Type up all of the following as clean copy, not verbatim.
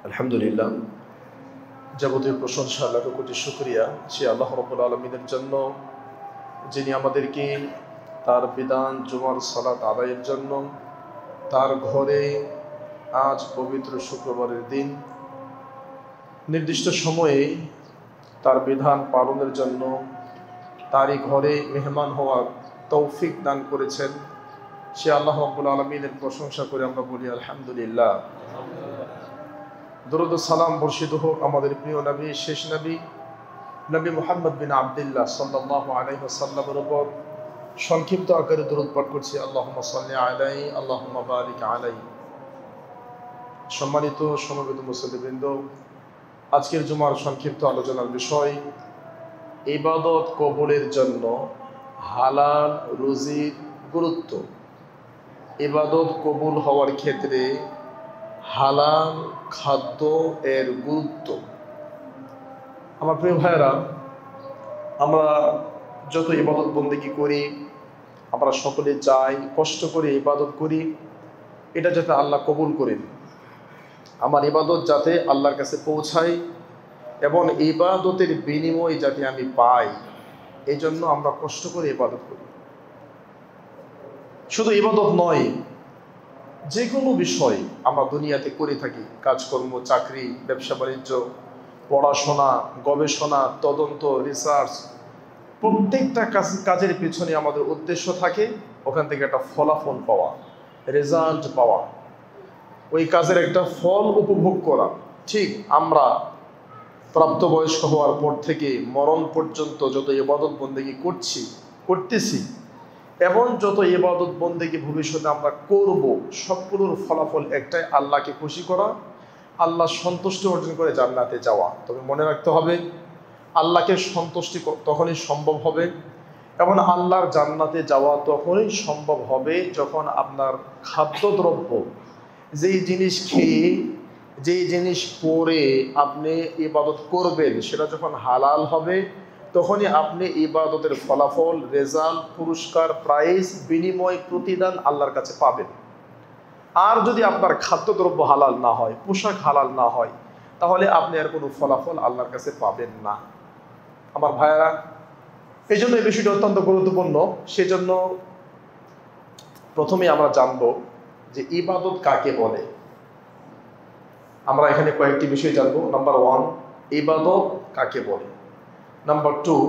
আলহামদুলিল্লাহ, যাবতীয় প্রশংসা লাখ কোটি শুকরিয়া সে আল্লাহ রাব্বুল আলামিনের জন্য, যিনি আমাদেরকে তার বিধান জুমার সালাত আদায়ের জন্য তার ঘরে আজ পবিত্র শুক্রবারের দিন নির্দিষ্ট সময়ে তার বিধান পালনের জন্য তারই ঘরে মেহমান হওয়ার তৌফিক দান করেছেন। সে আল্লাহ রাব্বুল আলামিনের প্রশংসা করে আমরা বলি আলহামদুলিল্লাহ। দরুদ ও সালাম বর্ষিত হোক আমাদের প্রিয় নবী, শেষ নবী নবী মুহাম্মদ বিন আবদুল্লাহ সাল্লাল্লাহু আলাইহি ওয়াসাল্লামের উপর। সংক্ষিপ্ত আকারে দরুদ পাঠ করছি, আল্লাহুম্মা সাল্লি আলাইহি আল্লাহুম্মা বারিক আলাইহি। সম্মানিত সমবেত মুসল্লিবৃন্দ, আজকের জুমার সংক্ষিপ্ত আলোচনার বিষয় ইবাদত কবুলের জন্য হালাল রুজির গুরুত্ব। ইবাদত কবুল হওয়ার ক্ষেত্রে হালাল খাদ্য এর গুরুত্ব। আমার প্রিয় ভাইয়েরা, আমরা যত ইবাদত বন্দেগী করি, আমরা সকলে চাই কষ্ট করে ইবাদত করি, এটা যাতে আল্লাহ কবুল করেন, আমার ইবাদত যাতে আল্লাহর কাছে পৌঁছায় এবং ইবাদতের বিনিময় যাতে আমি পাই, এই জন্য আমরা কষ্ট করে ইবাদত করি। শুধু ইবাদত নয়, যে কোনো বিষয় আমরা দুনিয়াতে করে থাকি, কাজকর্ম, চাকরি, ব্যবসা বাণিজ্য, পড়াশোনা, গবেষণা, তদন্ত, রিসার্চ, প্রত্যেকটা কাজের পেছনে আমাদের উদ্দেশ্য থাকে ওখান থেকে একটা ফলাফল পাওয়া, রেজাল্ট পাওয়া, ওই কাজের একটা ফল উপভোগ করা। ঠিক আমরা প্রাপ্তবয়স্ক হওয়ার পর থেকে মরণ পর্যন্ত যত ইবাদত বন্দেগী করতেছি এবং যত ইবাদত বন্দেগী ভবিষ্যতে আমরা করব, সবগুলোর ফলাফল একটাই, আল্লাহকে খুশি করা, আল্লাহ সন্তুষ্টি অর্জন করে জান্নাতে যাওয়া। তবে মনে রাখতে হবে, আল্লাহকে সন্তুষ্টি তখনই সম্ভব হবে এবং আল্লাহর জান্নাতে যাওয়া তখনই সম্ভব হবে যখন আপনার খাদ্যদ্রব্য, যেই জিনিস খেয়ে, যেই জিনিস পরে আপনি ইবাদত করবেন, সেটা যখন হালাল হবে তখনই আপনি ইবাদতের ফলাফল, রেজাল্ট, পুরস্কার, প্রাইজ, বিনিময়, প্রতিদান আল্লাহর কাছে পাবেন। আর যদি আপনার খাদ্যদ্রব্য হালাল না হয়, পোশাক হালাল না হয়, তাহলে আপনি আর কোনো ফলাফল আল্লাহর কাছে পাবেন না। আমার ভাইয়েরা, এই জন্য এই বিষয়টি অত্যন্ত গুরুত্বপূর্ণ। সেজন্য প্রথমে আমরা জানব যে ইবাদত কাকে বলে। আমরা এখানে কয়েকটি বিষয় জানবো। নাম্বার 1, ইবাদত কাকে বলে। নাম্বার 2,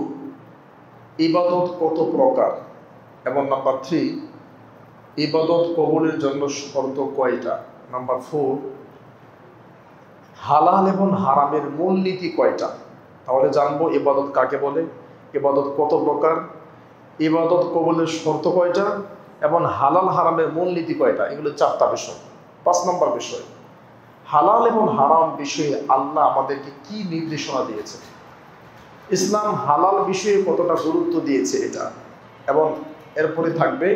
ইবাদত কত প্রকার। এবং নাম্বার 3, ইবাদত কবুলের জন্য শর্ত কয়টা। নাম্বার 4, হালাল এবং হারামের মূলনীতি কয়টা। তাহলে জানবো ইবাদত কাকে বলে, ইবাদত কত প্রকার, ইবাদত কবুলের শর্ত কয়টা এবং হালাল হারামের মূলনীতি কয়টা। এগুলো 4টা বিষয়। 5 নম্বর বিষয়, হালাল এবং হারাম বিষয়ে আল্লাহ আমাদেরকে কি নির্দেশনা দিয়েছে, ইসলাম হালাল বিষয়ে কতটা গুরুত্ব দিয়েছে এটা। এবং এরপরে থাকবে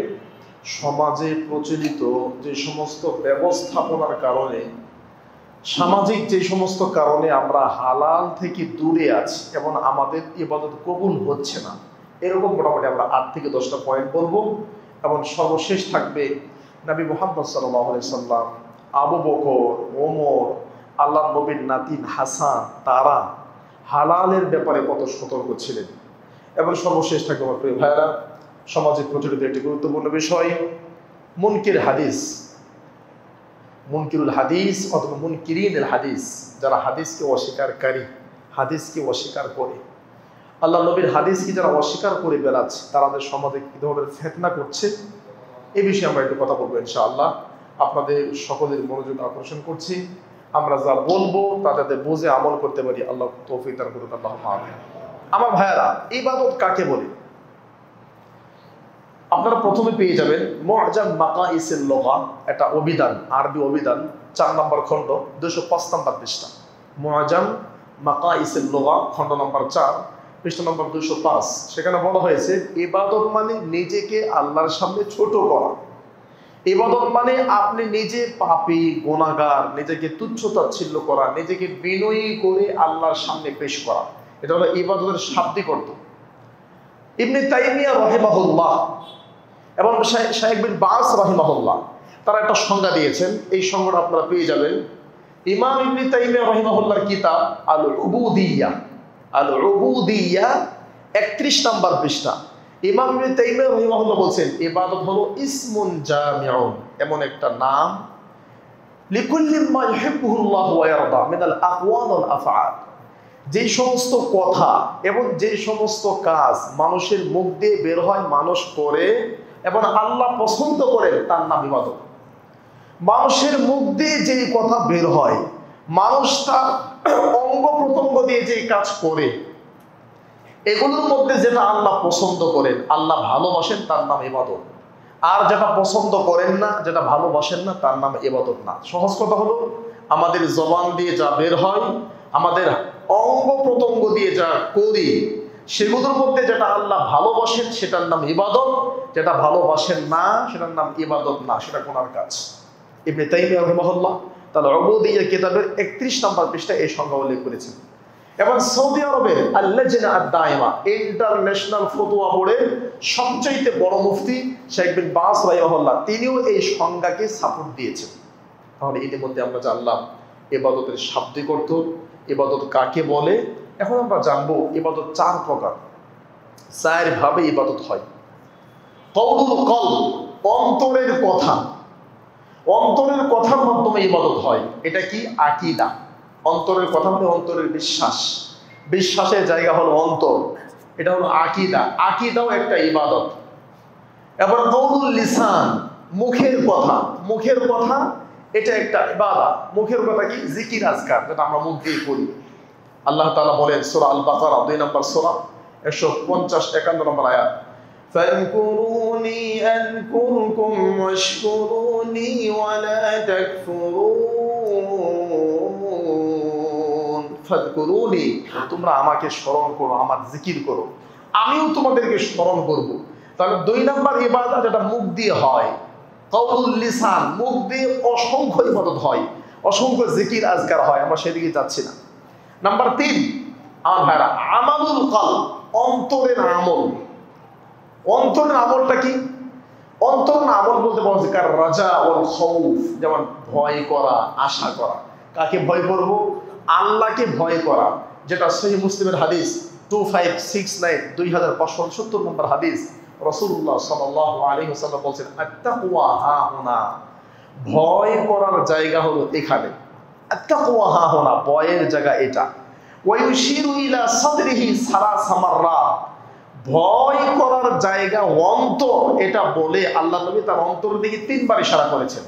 সমাজে প্রচলিত যে সমস্ত ব্যবস্থাপনার কারণে, সামাজিক যে সমস্ত কারণে আমরা হালাল থেকে দূরে আছি এবং আমাদের ইবাদত কবুল হচ্ছে না, এরকম মোটামুটি আমরা 8 থেকে 10টা পয়েন্ট বলবো। এবং সর্বশেষ থাকবে নবী মুহাম্মদ সাল্লাল্লাহু আলাইহি সাল্লাম, আবু বকর, ওমর, আল্লাহ নবীর নাতিন হাসান, তারা হালালের ব্যাপারে কত সতর্ক ছিলেন। এবং সর্বশেষ থাকবে আমার প্রিয় ভাইয়েরা, সমাজে প্রচলিত একটি গুরুত্বপূর্ণ বিষয় মুনকির হাদিস, মুনকিরুল হাদিস অথবা মুনকিরিনুল হাদিস, যারা হাদিসকে অস্বীকারী, হাদিসকে অস্বীকার করে, আল্লাহ নবীর হাদিসকে যারা অস্বীকার করে বেড়াচ্ছে, তাদের সমাজে কী ধরনের ফিতনা করছে, এই বিষয়ে আমরা একটু কথা বলবো ইনশাআল্লাহ। আপনাদের সকলের মনোযোগ আকর্ষণ করছি। আমরা যা বলবো তা যাতে বুঝে আমল করতে পারি, আল্লাহ তৌফিক দান করুন। আল্লাহুম্মা আমিন। আমার ভাইয়েরা, ইবাদত কাকে বলে আপনারা প্রথমে পেয়ে যাবেন মুআজাম মাকাইসিল লুগা, একটা অভিধান, আরবি অভিধান, 4 নম্বর খণ্ড, 205 নম্বর পৃষ্ঠা। মুআজাম মাকাইসিল লুগা, খণ্ড নম্বর 4, পৃষ্ঠা নম্বর 205। সেখানে বলা হয়েছে ইবাদত মানে নিজেকে আল্লাহর সামনে ছোট করা। ইবাদত মানে আপনি নিজে পাপী, গুনাহগার, নিজেকে তুচ্ছ-তাচ্ছিল্য করা, নিজেকে বিনয়ী করে আল্লাহর সামনে পেশ করা। এটা হলো ইবাদতের শাব্দিক অর্থ। ইবনে তাইমিয়া রাহিমাহুল্লাহ এবং শাইখ বিন বাজ রাহিমাহুল্লাহ তারা একটা সংজ্ঞা দিয়েছেন। এই সংজ্ঞাটা আপনারা পেয়ে যাবেন ইমাম ইবনে তাইমিয়া রাহিমাহুল্লাহর কিতাব আল উবুদিয়্যাহ, আল উবুদিয়্যাহ 31 নম্বর পৃষ্ঠা। ইমাম ইবনে তাইমিয়া রাহিমাহুল্লাহ বলছেন ইবাদত হলো ইসমুন জামিউন, এমন একটা নাম লিকুল্লি মা ইউহিব্বুহুল্লাহু ওয়া ইয়ারদা মিনাল আকওয়াল ওয়াল আফআল, যে সমস্ত কথা এবং যে সমস্ত কাজ মানুষের মুখ দিয়ে বের হয়, মানুষ করে এবং আল্লাহ পছন্দ করেন, তার নাম ইবাদত। মানুষের মুখ দিয়ে যে কথা বের হয়, মানুষ তার অঙ্গ প্রত্যঙ্গ দিয়ে যে কাজ করে, এগুলোর মধ্যে যেটা আল্লাহ পছন্দ করেন, আল্লাহ ভালোবাসেন, তার নাম ইবাদত। আর যেটা পছন্দ করেন না, যেটা ভালোবাসেন না, তার নাম ইবাদত না। সহজ কথা হলো, আমাদের জবান দিয়ে যা বের হয়, আমাদের অঙ্গ প্রত্যঙ্গ দিয়ে যা করি, সেগুলোর মধ্যে যেটা আল্লাহ ভালোবাসেন সেটার নাম ইবাদত, যেটা ভালোবাসেন না সেটার নাম ইবাদত না, সেটা গুনার কাজ। ইবনে তাইমিয়া রাহিমাহুল্লাহ তার উবুদিয়্যাহ কিতাবের 31 নম্বর পৃষ্ঠায় এই সংজ্ঞা উল্লেখ করেছেন। এবং সৌদি আরবের আল-লাজনা আদ-দায়মা, ইন্টারন্যাশনাল ফতোয়া বোর্ডের সবচেয়ে বড় মুফতি শেখ বিন বাজ রাহিমাহুল্লাহ, তিনিও এই সংজ্ঞাকে সাপোর্ট দিয়েছেন। তাহলে ইতিমধ্যে আমরা জানলাম ইবাদতের শাব্দিক অর্থ, ইবাদত কাকে বলে। এখন আমরা জানবো ইবাদত 4 প্রকার, 4 ভাবে ইবাদত হয়। কওলুল কলব, অন্তরের কথা, অন্তরের কথার মাধ্যমে ইবাদত হয়। এটা কি? আকীদা। অন্তরের কথা মানে অন্তরের বিশ্বাস, বিশ্বাসের জায়গা হলো অন্তর, এটা হলো আকীদা। আকীদাও একটা ইবাদত। এবার কওলুল লিসান, মুখের কথা, মুখের কথা এটা একটা ইবাদত। মুখের কথা কি? জিকির আজকার, যেটা আমরা মুখ দিয়ে করি। আল্লাহ তাআলা বলেন সূরা আল বাকারা 2 নম্বর সূরা 150-51 নম্বর আয়াত, ফাযকুরুনি আযকুরকুম ওয়াশকুরুনি ওয়ালা তাকফুরুন। ফাযকুরুনি, তোমরা আমাকে স্মরণ করো, আমার জিকির করো, আমিও তোমাদেরকে স্মরণ করব। তাহলে 2 নম্বর ইবাদত যেটা মুখ দিয়ে হয়, কওলুল লিসান, মুখ দিয়ে অসংখ্য ইবাদত হয়, অসংখ্য জিকির আজকার হয়, আমরা সেদিকে যাচ্ছি না। নাম্বার 3 আমার ভাইরা, আমালুল কলব, অন্তরের আমল। অন্তরের আমলটা কি? অন্তরের আমল বলতে বলা হচ্ছে কার রাজা ওয়াল খাউফ, যেমন ভয় করা, আশা করা। কাকে ভয় করব? আল্লাহকে ভয় করা, যেটা সহিহ মুসলিমের হাদিস 2569, 2570 নম্বর হাদিস। রাসূলুল্লাহ সাল্লাল্লাহু আলাইহি ওয়াসাল্লাম বলেন আত-তাকওয়া হাহুনা, ভয় করার জায়গা হলো এখানে। আত-তাকওয়া হাহুনা, ভয়ের জায়গা এটা। ওয়া ইউশিরু ইলা সাদরিহি সালাসা মাররাত, ভয় করার জায়গা অন্তর, এটা বলে আল্লাহ নবী তার অন্তরের দিকে 3 বার ইশারা করেছেন।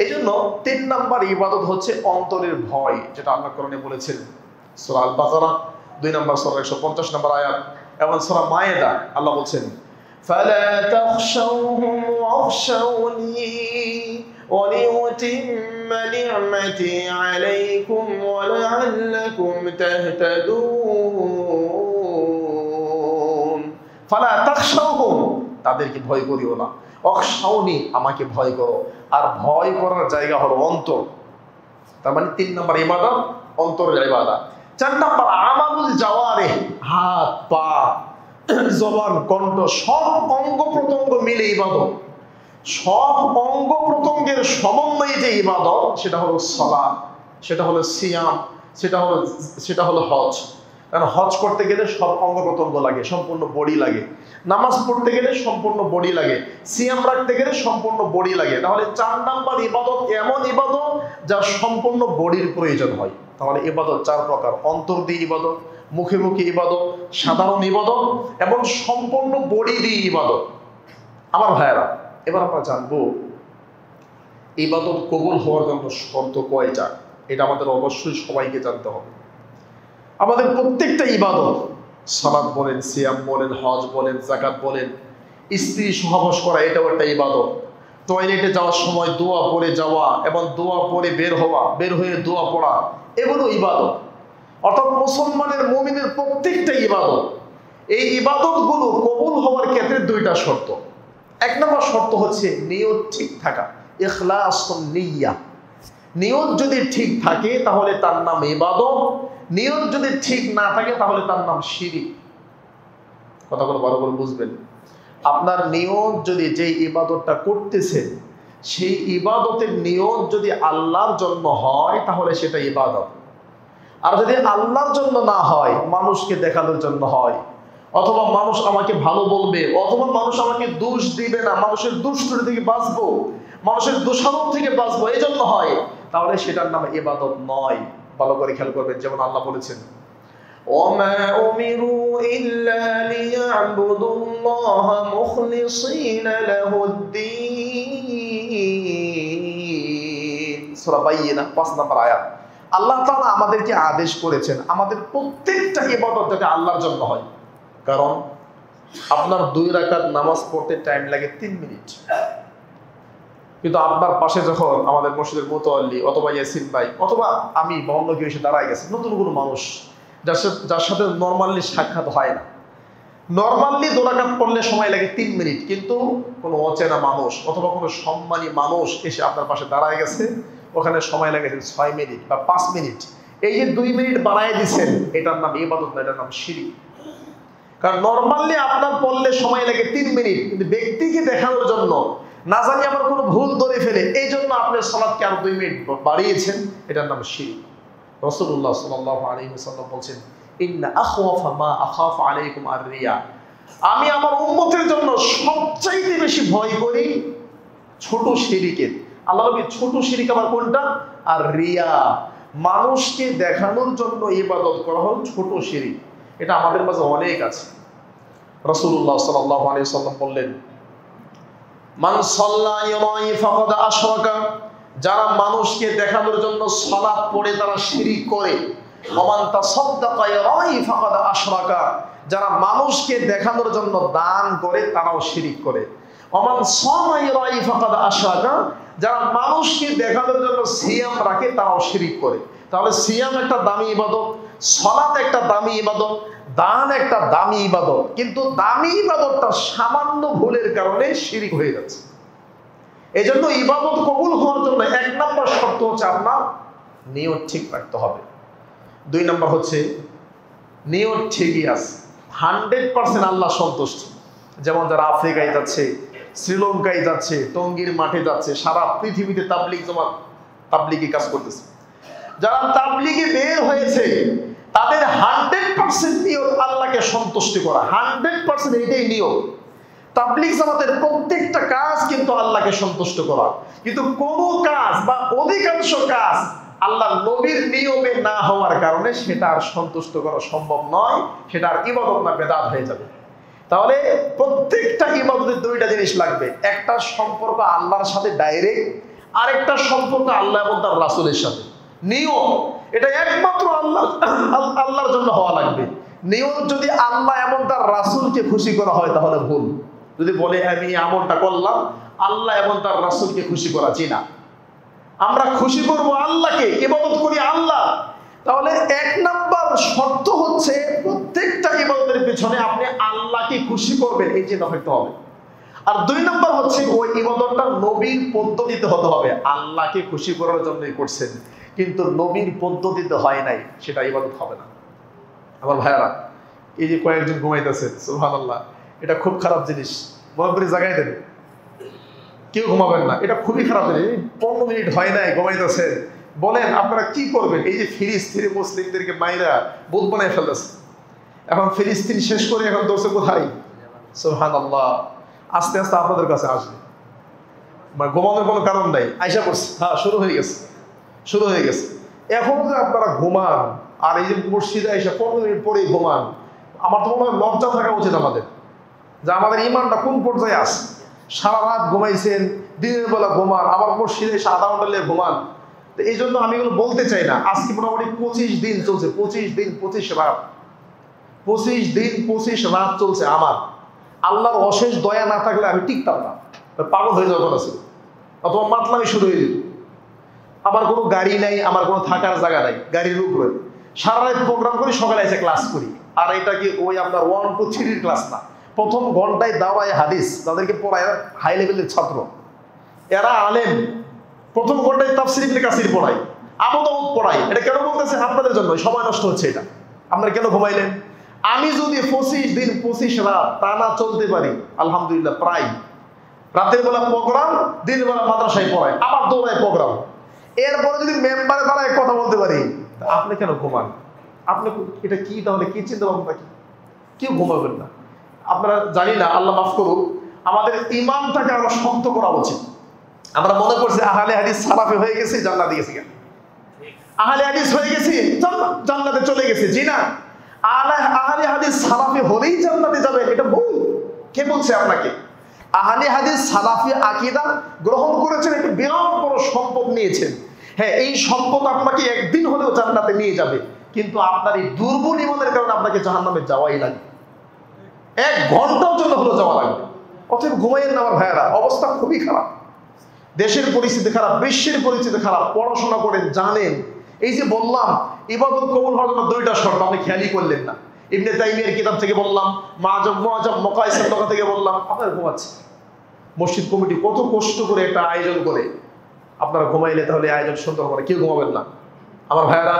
এইজন্য 3 নাম্বার ইবাদত হচ্ছে অন্তরের ভয়, যেটা আল্লাহ কোরআনে বলেছেন সূরা আল বাকারা 2 নম্বর সূরা 150 নম্বর আয়াত। এবং সূরা মায়েদা আল্লাহ বলেন ফালা তাখশাউহুম ওয়াখশাউনি ওয়ালিউতিম্মা নি'মাতি আলাইকুম ওয়া লাআল্লাকুম তাহতাদুন। ফালা তাখশাউহুম, তাদেরকে ভয় করিও না, অখশাউনি, আমাকে ভয় করো। আর ভয় করার জায়গা হলো অন্তর। তার মানে 3 নম্বর ইবাদত অন্তরের ইবাদত। 4 নম্বর আমালুল জাওয়ারিহ, হাত পা জবান কণ্ঠ সব অঙ্গ প্রত্যঙ্গ মিলে ইবাদত। সব অঙ্গ প্রত্যঙ্গের সমন্বয়ে যে ইবাদত, সেটা হলো সালাত, সেটা হলো সিয়াম, সেটা হলো হজ। কারণ হজ করতে গেলে সব অঙ্গ প্রত্যঙ্গ লাগে, সম্পূর্ণ বডি লাগে। নামাজ পড়তে গেলে সম্পূর্ণ বডি লাগে। সিয়াম রাখতে গেলে সম্পূর্ণ বডি লাগে। তাহলে 4 নম্বর ইবাদত এমন ইবাদত যা সম্পূর্ণ বডির প্রয়োজন হয়। তাহলে ইবাদত 4 প্রকার: অন্তর দিয়ে ইবাদত, মুখে মুখে ইবাদত, সাধারণ ইবাদত এবং সম্পূর্ণ বডি দিয়ে ইবাদত। আমার ভাইয়েরা, এবার আমরা জানবো ইবাদত কবুল হওয়ার জন্য শর্ত কয়টা। এটা আমাদের অবশ্যই সবাইকে জানতে হবে। আমাদের প্রত্যেকটা ইবাদত, সালাত বলেন, সিয়াম বলেন, হজ বলেন, যাকাত বলেন, স্ত্রী সহবাস করা, এটাও একটা ইবাদত। টয়লেটে যাওয়ার সময় দোয়া পড়ে যাওয়া এবং দোয়া পড়ে বের হওয়া, বের হয়ে দোয়া পড়া, এগুলো ইবাদত। অর্থাৎ মুসলমানের, মুমিনের প্রত্যেকটা ইবাদত। এই ইবাদতগুলো কবুল হওয়ার ক্ষেত্রে 2টা শর্ত। 1 নম্বর শর্ত হচ্ছে নিয়ত ঠিক থাকা, ইখলাসুন নিয়্যা। নিয়ত যদি ঠিক থাকে তাহলে তার নাম ইবাদত, নিয়ত যদি ঠিক না থাকে তাহলে তার নাম শিরক। কথাগুলো ভালো করে বুঝবেন। আপনার নিয়ত যদি, যে ইবাদতটা করতেছেন সেই ইবাদতের নিয়ত যদি আল্লাহর জন্য হয় তাহলে সেটা ইবাদত। আর যদি আল্লাহর জন্য না হয়, মানুষকে দেখানোর জন্য হয়, অথবা মানুষ আমাকে ভালো বলবে, অথবা মানুষ আমাকে দোষ দিবে না, মানুষের দুষ্টুরি থেকে বাঁচবো, মানুষের দোষারোপ থেকে বাঁচবো, এই জন্য হয়, তাহলে সেটার নাম ইবাদত নয়। ভালো করে খেয়াল করবেন, যেমন আল্লাহ বলেছেন, وَمَا أُمِرُوا إِلَّا لِيَعْبُدُوا اللَّهَ مُخْلِصِينَ لَهُ الدِّينَ। সূরা বাইয়িনা 5 নম্বর আয়াত। আল্লাহ তাআলা আমাদেরকে আদেশ করেছেন আমাদের প্রত্যেকটা ইবাদত যাতে আল্লাহর জন্য হয়। কারণ আপনার 2 রাকাত নামাজ পড়তে টাইম লাগে 3 মিনিট, কিন্তু আপনার পাশে যখন আমাদের মসজিদের মুতাওয়াল্লি অথবা ইয়াসিন ভাই অথবা আমি বা অন্য কেউ এসে দাঁড়ায় গেছে, নতুন কোনো মানুষ যার সাথে নর্মালি সাক্ষাৎ হয় না, নর্মালি 2 রাকাত পড়লে সময় লাগে 3 মিনিট, কিন্তু কোনো অচেনা মানুষ অথবা কোনো সম্মানী মানুষ এসে আপনার পাশে দাঁড়ায় গেছে, ওখানে সময় লাগে 6 মিনিট বা 5 মিনিট। এই যে 2 মিনিট বাড়ায় দিচ্ছেন, এটার নাম ইবাদত না, এটার নাম শিরক। কারণ নর্মালি আপনার পড়লে সময় লাগে 3 মিনিট, কিন্তু ব্যক্তিকে দেখানোর জন্য না জানি আমার কোনো ভুল ধরে ফেলে, এই জন্য আপনার সালাতকে আরো 2 মিনিট বাড়িয়েছেন, এটার নাম শিরক। রাসূলুল্লাহ সাল্লাল্লাহু আলাইহি ওয়াসাল্লাম বলেন, ইন্না আখওয়াফা মা আখাফু আলাইকুম আর-রিয়া। আমি আমার উম্মতের জন্য সবচাইতে বেশি ভয় করি ছোট শিরকের। আল্লাহ নবী ছোট শিরক আবার কোনটা? আর রিয়া, মানুষকে দেখানোর জন্য ইবাদত করা হল ছোট শিরক। এটা আমাদের মাঝে অনেক আছে। রাসূলুল্লাহ সাল্লাল্লাহু আলাইহি ওয়াসাল্লাম বললেন, মান সাল্লা ইউরাই ফাকাদ আশরাকা। যারা মানুষকে দেখানোর জন্য সালাত পড়ে তারা শিরক করে। ওমান তাসাদ্দাকা ইউরাই ফাকাদ আশরাকা। যারা মানুষকে দেখানোর জন্য দান করে তারাও শিরক করে। ওমান সামা ইউরাই ফাকাদ আশরাকা। যারা মানুষকে দেখানোর জন্য সিয়াম রাখে তারাও শিরক করে। তাহলে সিয়াম একটা দামি ইবাদত, সালাত একটা দামি ইবাদত, দান একটা দামি ইবাদত, কিন্তু দামি ইবাদতটা সামান্য ভুলের কারণে শিরক হয়ে যাচ্ছে। এই জন্য ইবাদত কবুল হওয়ার জন্য 1 নম্বর শর্ত হচ্ছে আপনার নিয়ত ঠিক রাখতে হবে। 2 নম্বর হচ্ছে নিয়ত ঠিকই আছে, 100% আল্লাহ সন্তুষ্ট। যেমন যারা আফ্রিকায় যাচ্ছে, শ্রীলঙ্কায় যাচ্ছে, টঙ্গীর মাঠে যাচ্ছে, সারা পৃথিবীতে তাবলিগি কাজ করতেছে, যারা তাবলিগে বের হয়েছে তাদের 100% নিয়ত আল্লাহকে সন্তুষ্ট করা, 100% এটাই নিয়ত। তাবলিগ জামাতের প্রত্যেকটা কাজ কিন্তু আল্লাহকে সন্তুষ্ট করা, কিন্তু কোন কাজ বা অধিকাংশ কাজ আল্লাহ নবীর নিয়মে না হওয়ার কারণে সেটা আর সন্তুষ্ট করা সম্ভব নয়, সেটা আর ইবাদত না, বেদাত হয়ে যাবে। তাহলে প্রত্যেকটা ইবাদতের 2টা জিনিস লাগবে, একটা সম্পর্ক আল্লাহর সাথে ডাইরেক্ট, আরেকটা সম্পর্ক আল্লাহ এবং তার রাসূলের সাথে। নিয়ম এটা একমাত্র আল্লাহর জন্য হওয়া লাগবে। নিয়ত যদি আল্লাহ এবং তার রাসূলকে খুশি করা হয় তাহলে ভুল। যদি বলে আমি আমলটা করলাম আল্লাহ এবং তার রাসূলকে খুশি করা, না, আমরা খুশি করব আল্লাহকে, ইবাদত করি আল্লাহ, তাহলে 1 নাম্বার শর্ত হচ্ছে প্রত্যেকটা ইবাদতের পেছনে আপনি আল্লাহকে খুশি করবেন, এই চিন্তা করতে হবে। আর 2 নাম্বার হচ্ছে ওই ইবাদতটা নবীর পদ্ধতিতে হতে হবে। আল্লাহকে খুশি করার জন্যই করছেন, কিন্তু নবীর পদ্ধতিতে হয় নাই, সেটা ইবাদত হবে না। আমার ভাইয়ারা, এই যে কয়েকজন ঘুমাইতেছেন, সুবহানাল্লাহ, এটা খুব খারাপ জিনিস। বরাবরই জায়গায় দেন, কেউ ঘুমাবেন না, এটা খুবই খারাপ জিনিস। 15 মিনিট হয় নাই ঘুমাইতেছেন, বলেন আপনারা কি করবেন? এই যে ফিলিস্তিনি মুসলিমদেরকে মাইরা বুত বানায় ফেলতেছে, এখন ফিলিস্তিন শেষ করে এখন দৌড়ছে কোথায়? সুবহানাল্লাহ, আস্তে আস্তে আপনাদের কাছে আসবে, মানে ঘুমানোর কোনো কারণ নাই, আইসা পড়ছে, হ্যাঁ শুরু হয়ে গেছে। এখন যে আপনারা ঘুমান আর এই যে মসজিদে আইসা 15 মিনিট পরেই ঘুমান, আমার তো মনে হয় লজ্জা থাকা উচিত আমাদের, যে আমাদের ইমানটা কোন পর্যায়ে আছে। সারা রাত ঘুমাইছেন, দিনের বেলা ঘুমান, আবার মসজিদে এসে আধা ঘন্টা লেগে ঘুমান। তো এই জন্য আমি এগুলো বলতে চাই না। আজকে মোটামুটি 25 দিন চলছে, 25 দিন 25 রাত, 25 দিন 25 রাত চলছে। আমার আল্লাহর অশেষ দয়া না থাকলে আমি টিকতাম না, পাগল হয়ে যাওয়ার কথা ছিল, অথবা মাতলামি শুরু হয়ে যেত। আমার কোনো গাড়ি নাই, আমার কোনো থাকার জায়গা নাই, গাড়ির উপরে সারা রাত প্রোগ্রাম করি, সকালে এসে ক্লাস করি। আর এটা কি ওই আপনার 1 to 3 ক্লাস না, প্রথম ঘন্টায় দাওয়ায়ে হাদিস যাদেরকে পড়ায় হাই লেভেলের ছাত্র, এরা আলেম, প্রথম ঘন্টায় তাফসীর ইবনে কাসির পড়ায়, আবু দাউদ পড়ায়। এটা কেন বলতেছে? আপনাদের জন্য। সময় নষ্ট হচ্ছে এটা। আপনারা কেন ঘুমাইলেন? আমি যদি 25 দিন 25 রাত টানা চলতে পারি, আলহামদুলিল্লাহ, প্রায় রাতের বেলা প্রোগ্রাম, দিনের বেলা মাদ্রাসায় পড়ায়, আবার দৌড়ায় প্রোগ্রাম। এরপরে যদি মেম্বারে দাঁড়ায় কথা বলতে পারি, আপনি কেন ঘুমান? আপনি এটা কি তাহলে কি চিন্তা ভাবনা কি? কেউ ঘুমাবেন না। আপনারা জানি না, আল্লাহ মাফ করুক, আমাদের ইমানটাকে আমরা শক্ত করা উচিত। আমরা মনে করছি আহলে হাদিস সালাফি হয়ে গেছি, জান্নাতে গেছি। আহলে হাদিস হয়ে গেছি, জান্নাতে চলে গেছি। জি না, আহলে হাদিস সালাফি হলেই জান্নাতে যাবে, এটা ভুল। কে বলছে আপনাকে? আহলে হাদিস সালাফি আকীদা গ্রহণ করেছেন, একটা বিরাট বড় সম্পদ নিয়েছেন। হ্যাঁ, এই সম্পদ আপনাকে একদিন হলেও জান্নাতে নিয়ে যাবে, কিন্তু আপনার এই দুর্বল ঈমানের কারণে আপনাকে জাহান্নামে যাওয়াই লাগবে, 1 ঘন্টার জন্য হলেও যাওয়া লাগবে। অতএব ঘুমাইয়েন না আমার ভাইয়েরা, অবস্থা খুবই খারাপ। দেশের পরিস্থিতি খারাপ, বিশ্বের পরিস্থিতি খারাপ। পড়াশোনা করেন, জানেন। এই যে বললাম ইবাদত কবুল হওয়ার জন্য 2টা শর্ত, আপনি খেয়ালই করলেন না। ইবনে তাইমিয়ার কিতাব থেকে বললাম, মুআজাম মুকাইসার লেখা থেকে বললাম, আপনারা ঘুমাচ্ছেন। মসজিদ কমিটি কত কষ্ট করে একটা আয়োজন করে, আপনারা ঘুমাইলে তাহলে আয়োজন সুন্দর করে, কেউ ঘুমাবেন না আমার ভাইয়েরা।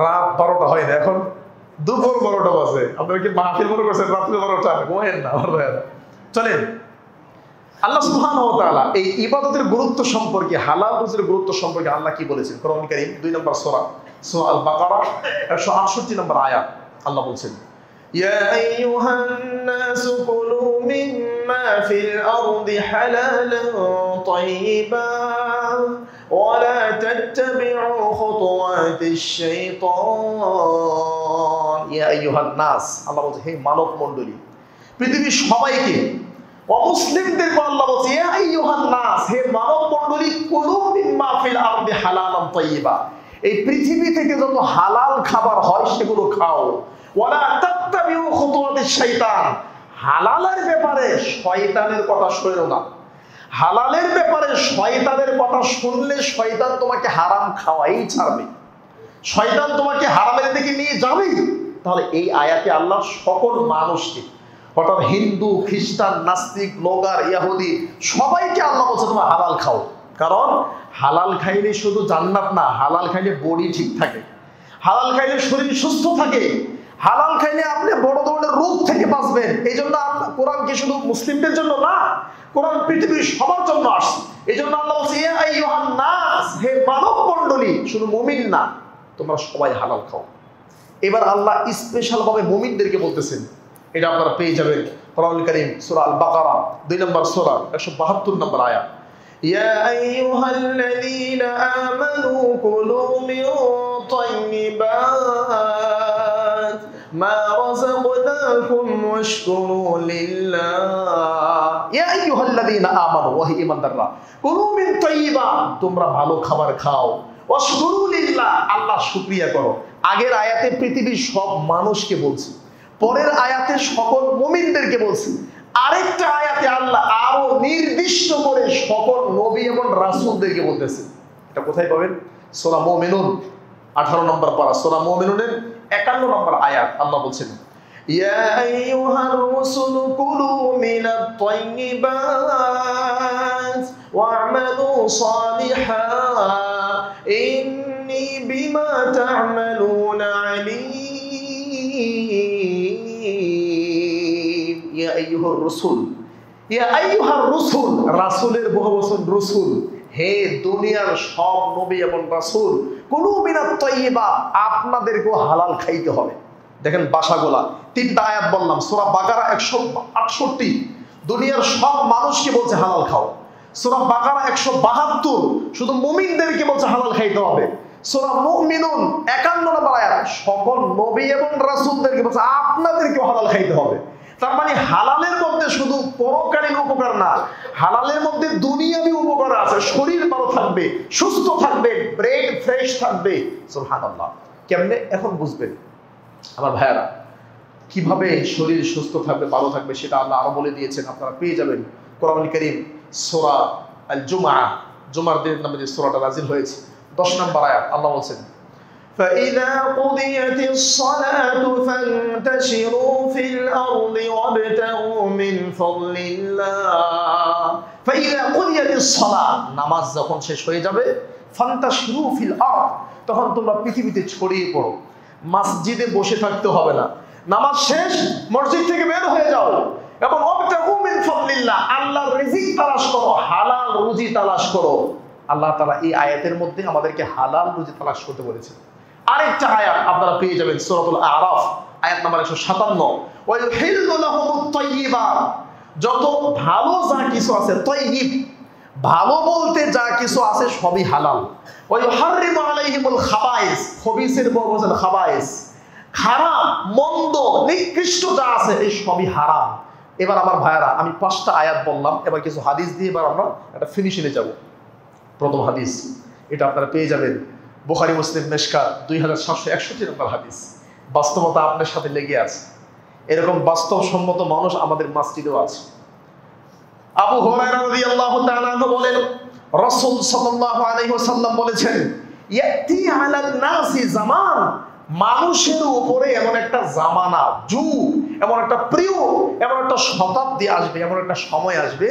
রাত 12টা হয় না, এখন দুপুর 12টা বাজে। আপনারা কি মাহফিল মনে করছেন রাত্রে 12টা? ঘুমাইেন না আমার ভাইয়েরা। চলেন, আল্লাহ সুবহানাহু ওয়া তাআলা এই ইবাদতের গুরুত্ব সম্পর্কে, হালাল রুজির গুরুত্ব সম্পর্কে আল্লাহ কি বলেছেন? কোরআন কারীম 2 নম্বর সূরা, সূরা আল বাকারা 168 নম্বর আয়াত। আল্লাহ বলেন, ইয়া আইয়ুহান নাসু কুলু মিম্মা ফিল আরদি হালালান তাইয়িবান ওয়া লা তাত্তাবিউ খুতুওয়াতিশ শাইতান। ইয়া আইয়ুহান নাস, আল্লাহ বলেন, হে মানব মণ্ডলী, পৃথিবীর সবাইকে, অমুসলিমদেরকে আল্লাহ বলছে, ইয়া আইয়ুহান নাস, হে মানব মণ্ডলী, কুলু মিম্মা ফিল আরদি হালালান তাইয়িবা, এই পৃথিবী থেকে যত হালাল খাবার হয় সেগুলো খাও। ওয়ালা তাত্তাবিউ খুতুওয়াতিশ শাইতান, হালালের ব্যাপারে শয়তানের কথা শুনো না। হালালের ব্যাপারে শয়তানের কথা শুনলে শয়তান তোমাকে হারাম খাওয়াই ছাড়বে, শয়তান তোমাকে হারামের দিকে নিয়ে যাবেই। তাহলে এই আয়াতে আল্লাহ সকল মানুষকে, অর্থাৎ হিন্দু, খ্রিস্টান, নাস্তিক, ব্লগার, ইহুদি, সবাইকে আল্লাহ বলছে তোমরা হালাল খাও। কারণ হালাল খাইলে শুধু জান্নাত না, হালাল খাইলে বডি ঠিক থাকে, হালাল খাইলে শরীর সুস্থ থাকে, হালাল খাইলে আপনি বড় ধরনের রোগ থেকে বাঁচবেন। এই জন্য কোরআন কি শুধু মুসলিমদের জন্য না, কোরআন পৃথিবীর সবার জন্য আসছে। এই জন্য আল্লাহ বলছে, ইয়া আইয়ুহান নাস, হে মানব মণ্ডলী, শুধু মুমিন না, তোমরা সবাই হালাল খাও। এবার আল্লাহ স্পেশাল ভাবে মুমিনদেরকে বলতেছেন, এটা আপনারা পেয়ে যাবেন কোরআনুল কারীম সূরা আল বাকারা 2 নম্বর সূরা 172 নম্বর আয়াত। ইয়া আইয়ুহাল্লাযীনা আমানু কুলু মিন তাইয়্যিবাত মা রাযাকনাকুম ওয়াশকুরু লিল্লাহ। ইয়া আইয়ুহাল্লাযীনা আমানু, ওয়া হে ঈমানদাররা, কুলু মিন তাইয়্যিবাত, তোমরা ভালো খাবার খাও, ওয়াশকুরু লিল্লাহ, আল্লাহ শুকরিয়া করো। আগের আয়াতে পৃথিবীর সব মানুষকে বলছে, পরের আয়াতে সকল মুমিনদেরকে বলছে, আরেকটা আয়াতে আল্লাহ আরো নির্দিষ্ট করে সকল নবী এবং রাসূলদেরকে বলতেছে। এটা কোথায় পাবেন? সূরা মুমিনুন 18 নম্বর পারা, সূরা মুমিনুনের 51 নম্বর আয়াত। আল্লাহ বলছেন, ইয়া আইয়ুহার রাসূলু কুলু মিনাত তাইয়্যিবাত ওয়া'মালু সালিহান ইন্নী বিমা তা'মালুনা আলীম। ইয়া আইয়ুহার রাসূল, ইয়া আইয়ুহার রাসূল, রাসূলের বহুবচন রাসূল, হে দুনিয়ার সব নবী এবং রাসূল, কুলু মিনাত তাইয়্যিবা, আপনাদেরকেও হালাল খাইতে হবে। দেখেন বাসাগুলা, 3টা আয়াত বললাম, সূরা বাকারা 168, দুনিয়ার সব মানুষকে বলছে হালাল খাও। সূরা বাকারা 172, শুধু মুমিনদেরকে বলছে হালাল খাইতে হবে। সূরা মুমিনুন 51 নম্বর আয়াত, সকল নবী এবং রাসূলদেরকে বলছে আপনাদেরকেও হালাল খাইতে হবে। তার মানে হালালের মধ্যে শুধু পরকালীন উপকার না, হালালের মধ্যে দুনিয়াবি উপকার আছে। শরীর ভালো থাকবে, সুস্থ থাকবে, ব্রেন ফ্রেশ থাকবে। সুবহানাল্লাহ। কেমনে? এখন বুঝবেন আমার ভাইয়ারা, কিভাবে শরীর সুস্থ থাকবে, ভালো থাকবে, সেটা আল্লাহ আরো বলে দিয়েছেন। আপনারা পেয়ে যাবেন কোরআনুল কারীম সূরা আল জুমআ, জুমার দিনের নামে যে সূরাটা নাযিল হয়েছে, 10 নম্বর আয়াত। আল্লাহ বলেন, فَإِذَا قُضِيَتِ الصَّلَاةُ فَانتَشِرُوا فِي الْأَرْضِ وَابْتَغُوا مِنْ فَضْلِ اللَّهِ। فَإِذَا قُضِيَتِ الصَّلَاةُ, নামাজ যখন শেষ হয়ে যাবে, ফান্তাশিরু ফিল আরদ, তখন তোমরা পৃথিবীতে ছড়িয়ে পড়ো। মসজিদে বসে থাকতে হবে না, নামাজ শেষ মসজিদ থেকে বের হয়ে যাও এবং ওয়াবতাগু মিন ফাদলিল্লাহ, আল্লাহর রিজিক তালাশ করো, হালাল রুজি তালাশ করো। আল্লাহ তাআলা এই আয়াতের মধ্যে আমাদেরকে হালাল রুজি তালাশ করতে বলেছেন। আরেকটা আয়াত আপনারা পেয়ে যাবেন সূরাতুল আরাফ আয়াত নাম্বার 157, ওয়া ইউহিল্লু লাহুমুত তাইয়্যিবাত, যত ভালো যা কিছু আছে, তাইয়্যিব ভালো বলতে যা কিছু আছে সবই হালাল। ওয়া ইউহাররিমু আলাইহিমুল খাবায়েস, খবিসের বউ বলেন খাবায়েস, খারাপ মন্দ নিকৃষ্ট যা আছে এই সবই হারাম। এবার আমার ভাইয়ারা আমি 5টা আয়াত বললাম, এবার কিছু হাদিস দিয়ে এবার আমরা একটা ফিনিশিংয়ে যাব। প্রথম হাদিস এটা আপনারা পেয়ে যাবেন বুখারী মুসলিম মিশকাত 2761 নম্বর হাদিস। বাস্তবতা আপনার সাথে লেগে আছে, এরকম বাস্তবসম্মত মানুষ আমাদের মসজিদেও আছে। আবু হুরায়রা রাদিয়াল্লাহু তাআলা আনহু বলেন, রাসূল সাল্লাল্লাহু আলাইহি ওয়াসাল্লাম বলেছেন, ইয়াতি আলান নাসি জামান, মানুষের উপরে এমন একটা জামানা, যুগ, এমন একটা পিরিয়ড, এমন একটা শতাব্দী আসবে, এমন একটা সময় আসবে,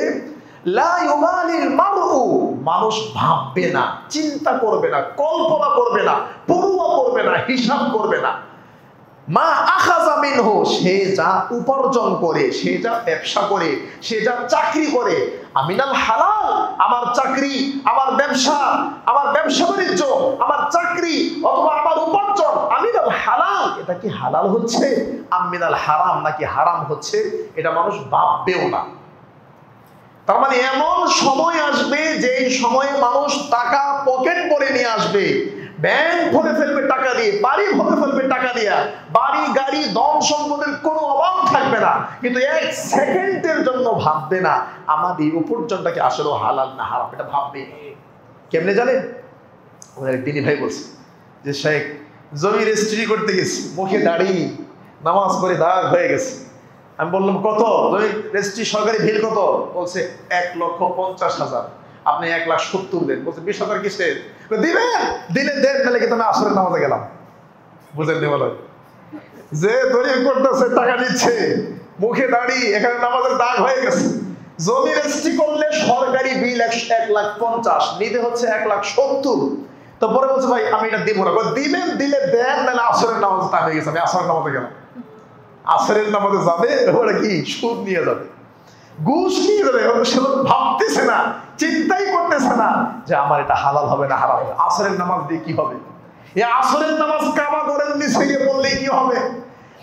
লা ইউবালিল মারউ, মানুষ ভাববে না, চিন্তা করবে না, কল্পনা করবে না, পরোয়া করবে না, হিসাব করবে না, মা আখাযা মিনহু, সে যা উপার্জন করে, সে যা ব্যবসা করে, সে যা চাকরি করে, আমিনাল হালাল, আমার চাকরি, আমার ব্যবসা, আমার ব্যবসা বাণিজ্য, আমার চাকরি অথবা আমার উপার্জন আমিনাল হালাল, এটা কি হালাল হচ্ছে, আমিনাল হারাম নাকি হারাম হচ্ছে, এটা মানুষ ভাববেও না। তার মানে এমন সময় আসবে যে সময়ে মানুষ টাকা পকেট ভরে নিয়ে আসবে, ব্যাংক ভরে ফেলবে টাকা দিয়ে, বাড়ি ভরে ফেলবে টাকা দিয়ে, বাড়ি গাড়ি ধন সম্পদের কোনো অভাব থাকবে না, কিন্তু 1 সেকেন্ডের জন্য ভাববে না আমার এই উপার্জনটা কি আসলে হালাল না হারাম, এটা ভাববে। কেমনে জানেন? আমাদের দিনী ভাই বলছে যে শেখ জমি রেজিস্ট্রি করতে গেছি, মুখে দাড়ি, নামাজ পড়ে দাগ হয়ে গেছে। আমি বললাম কত জমি রেজিস্ট্রি, সরকারি বিল কত? বলছে 1,50,000। আপনি 1,70,000 দেন। বলছে 20,000 কিসের? দিবেন, দিলে দেন, নাহলে কি তুমি আসরের নামাজে গেলাম। বুঝেন নি? বলো যে দলিল করতেছে, টাকা নিচ্ছে, মুখে দাড়ি, এখানে নামাজের দাগ হয়ে গেছে। জমি রেজিস্ট্রি করলে সরকারি বিল 1,50,000, নিতে হচ্ছে 1,70,000। তো পরে বলছে ভাই আমি এটা দিব না। দিবেন, দিলে দেন, নাহলে আসরের নামাজে টাকা হয়ে গেছে, আমি আসরের নামাজে গেলাম। আসরের নামাজে যাবে, ওরা কি সুদ নিয়ে যাবে, ঘুষ নিয়ে যাবে। সে ভাবতেছে না, চিন্তাই করতেছে না যে আমার এটা হালাল হবে না হারাম হবে, আসরের নামাজ দিয়ে কি হবে, এই আসরের নামাজ কাবা ঘরের নিচে গিয়ে বললে কি হবে।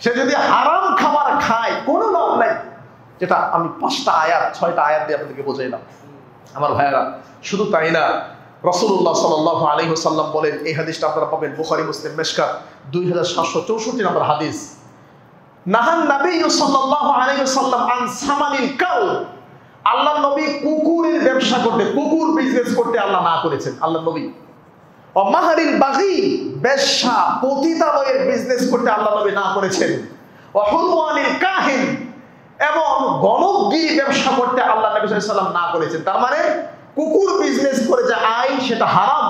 সে যদি হারাম খাবার খায় কোনো লাভ নাই। যেটা আমি 5টা আয়াত 6টা আয়াত দিয়ে আপনাদেরকে বোঝাইলাম। আমার ভাইয়েরা, শুধু তাই না, রাসূলুল্লাহ সাল্লাল্লাহু আলাইহি ওয়াসাল্লাম বলেন, এই হাদিসটা আপনারা পাবেন বুখারী মুসলিম মিশকাত 2764 নম্বর হাদিস, নাহান নবী সাল্লাল্লাহু আলাইহি ওয়াসাল্লাম আন সামানিল কাউ, আল্লাহর নবী কুকুরের ব্যবসা করতে, কুকুর বিজনেস করতে আল্লাহ না করেছেন আল্লাহর নবী। ও মাহারিল বাগী, বেশ্যা পতিতালয়ের বিজনেস করতে আল্লাহ নবী না করেছেন। ও হুলওয়ানিল কাহিন, এবং গণকগিরি ব্যবসা করতে আল্লাহ নবী সাল্লাল্লাহু আলাইহি ওয়াসাল্লাম না করেছেন। তার মানে কুকুর বিজনেস করে যে আয় সেটা হারাম,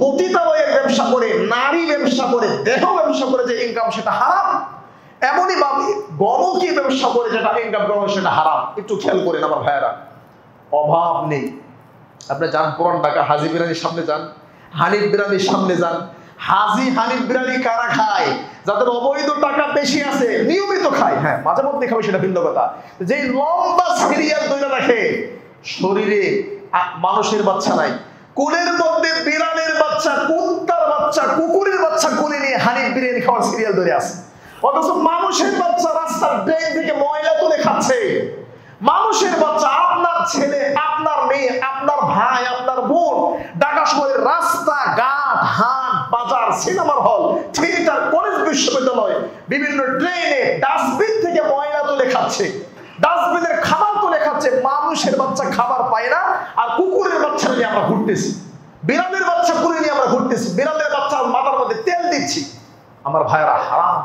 পতিতালয়ের ব্যবসা করে, নারী ব্যবসা করে, দেহ ব্যবসা করে যে ইনকাম সেটা হারাম, এমনই ভাবে গণকী ব্যবসা করে যেটা ইনকাম করা সেটা হারাম। একটু খেয়াল করেন আমার ভাইয়েরা, অভাব নেই। আপনি যান পুরান ঢাকা হাজি বিরানির সামনে যান, হানিফ বিরানির সামনে যান, হাজি হানিফ বিরানি কারা খায়? যাদের অবৈধ টাকা বেশি আছে, নিয়মিত খায়, হ্যাঁ মাঝে মধ্যে খাবে সেটা ভিন্ন কথা। যে লম্বা সিরিয়াল ধরে রাখে, শরীরে মানুষের বাচ্চা নাই, কোলের মধ্যে বিড়ালের বাচ্চা, কুত্তার বাচ্চা, কুকুরের বাচ্চা কোলে নিয়ে হানিফ বিরিয়ানি খাওয়ার সিরিয়াল ধরে আছে। অথচ মানুষের বাচ্চা রাস্তার ড্রেন থেকে ময়লা তুলে খাচ্ছে। মানুষের বাচ্চা, আপনার ছেলে, আপনার মেয়ে, আপনার ভাই, আপনার বোন ঢাকা শহরের রাস্তা ঘাট, হাট বাজার, সিনেমার হল, থিয়েটার, কলেজ, বিশ্ববিদ্যালয়, বিভিন্ন ট্রেনে ডাস্টবিন থেকে ময়লা তুলে খাচ্ছে, ডাস্টবিনের খাবার তুলে খাচ্ছে। মানুষের বাচ্চা খাবার পায় না, আর কুকুরের বাচ্চা নিয়ে আমরা ঘুরতেছি, বিড়ালের বাচ্চা কুড়ে নিয়ে আমরা ঘুরতেছি, বিড়ালের বাচ্চা মাথার মধ্যে তেল দিচ্ছি। আমার ভাইয়েরা, হারাম।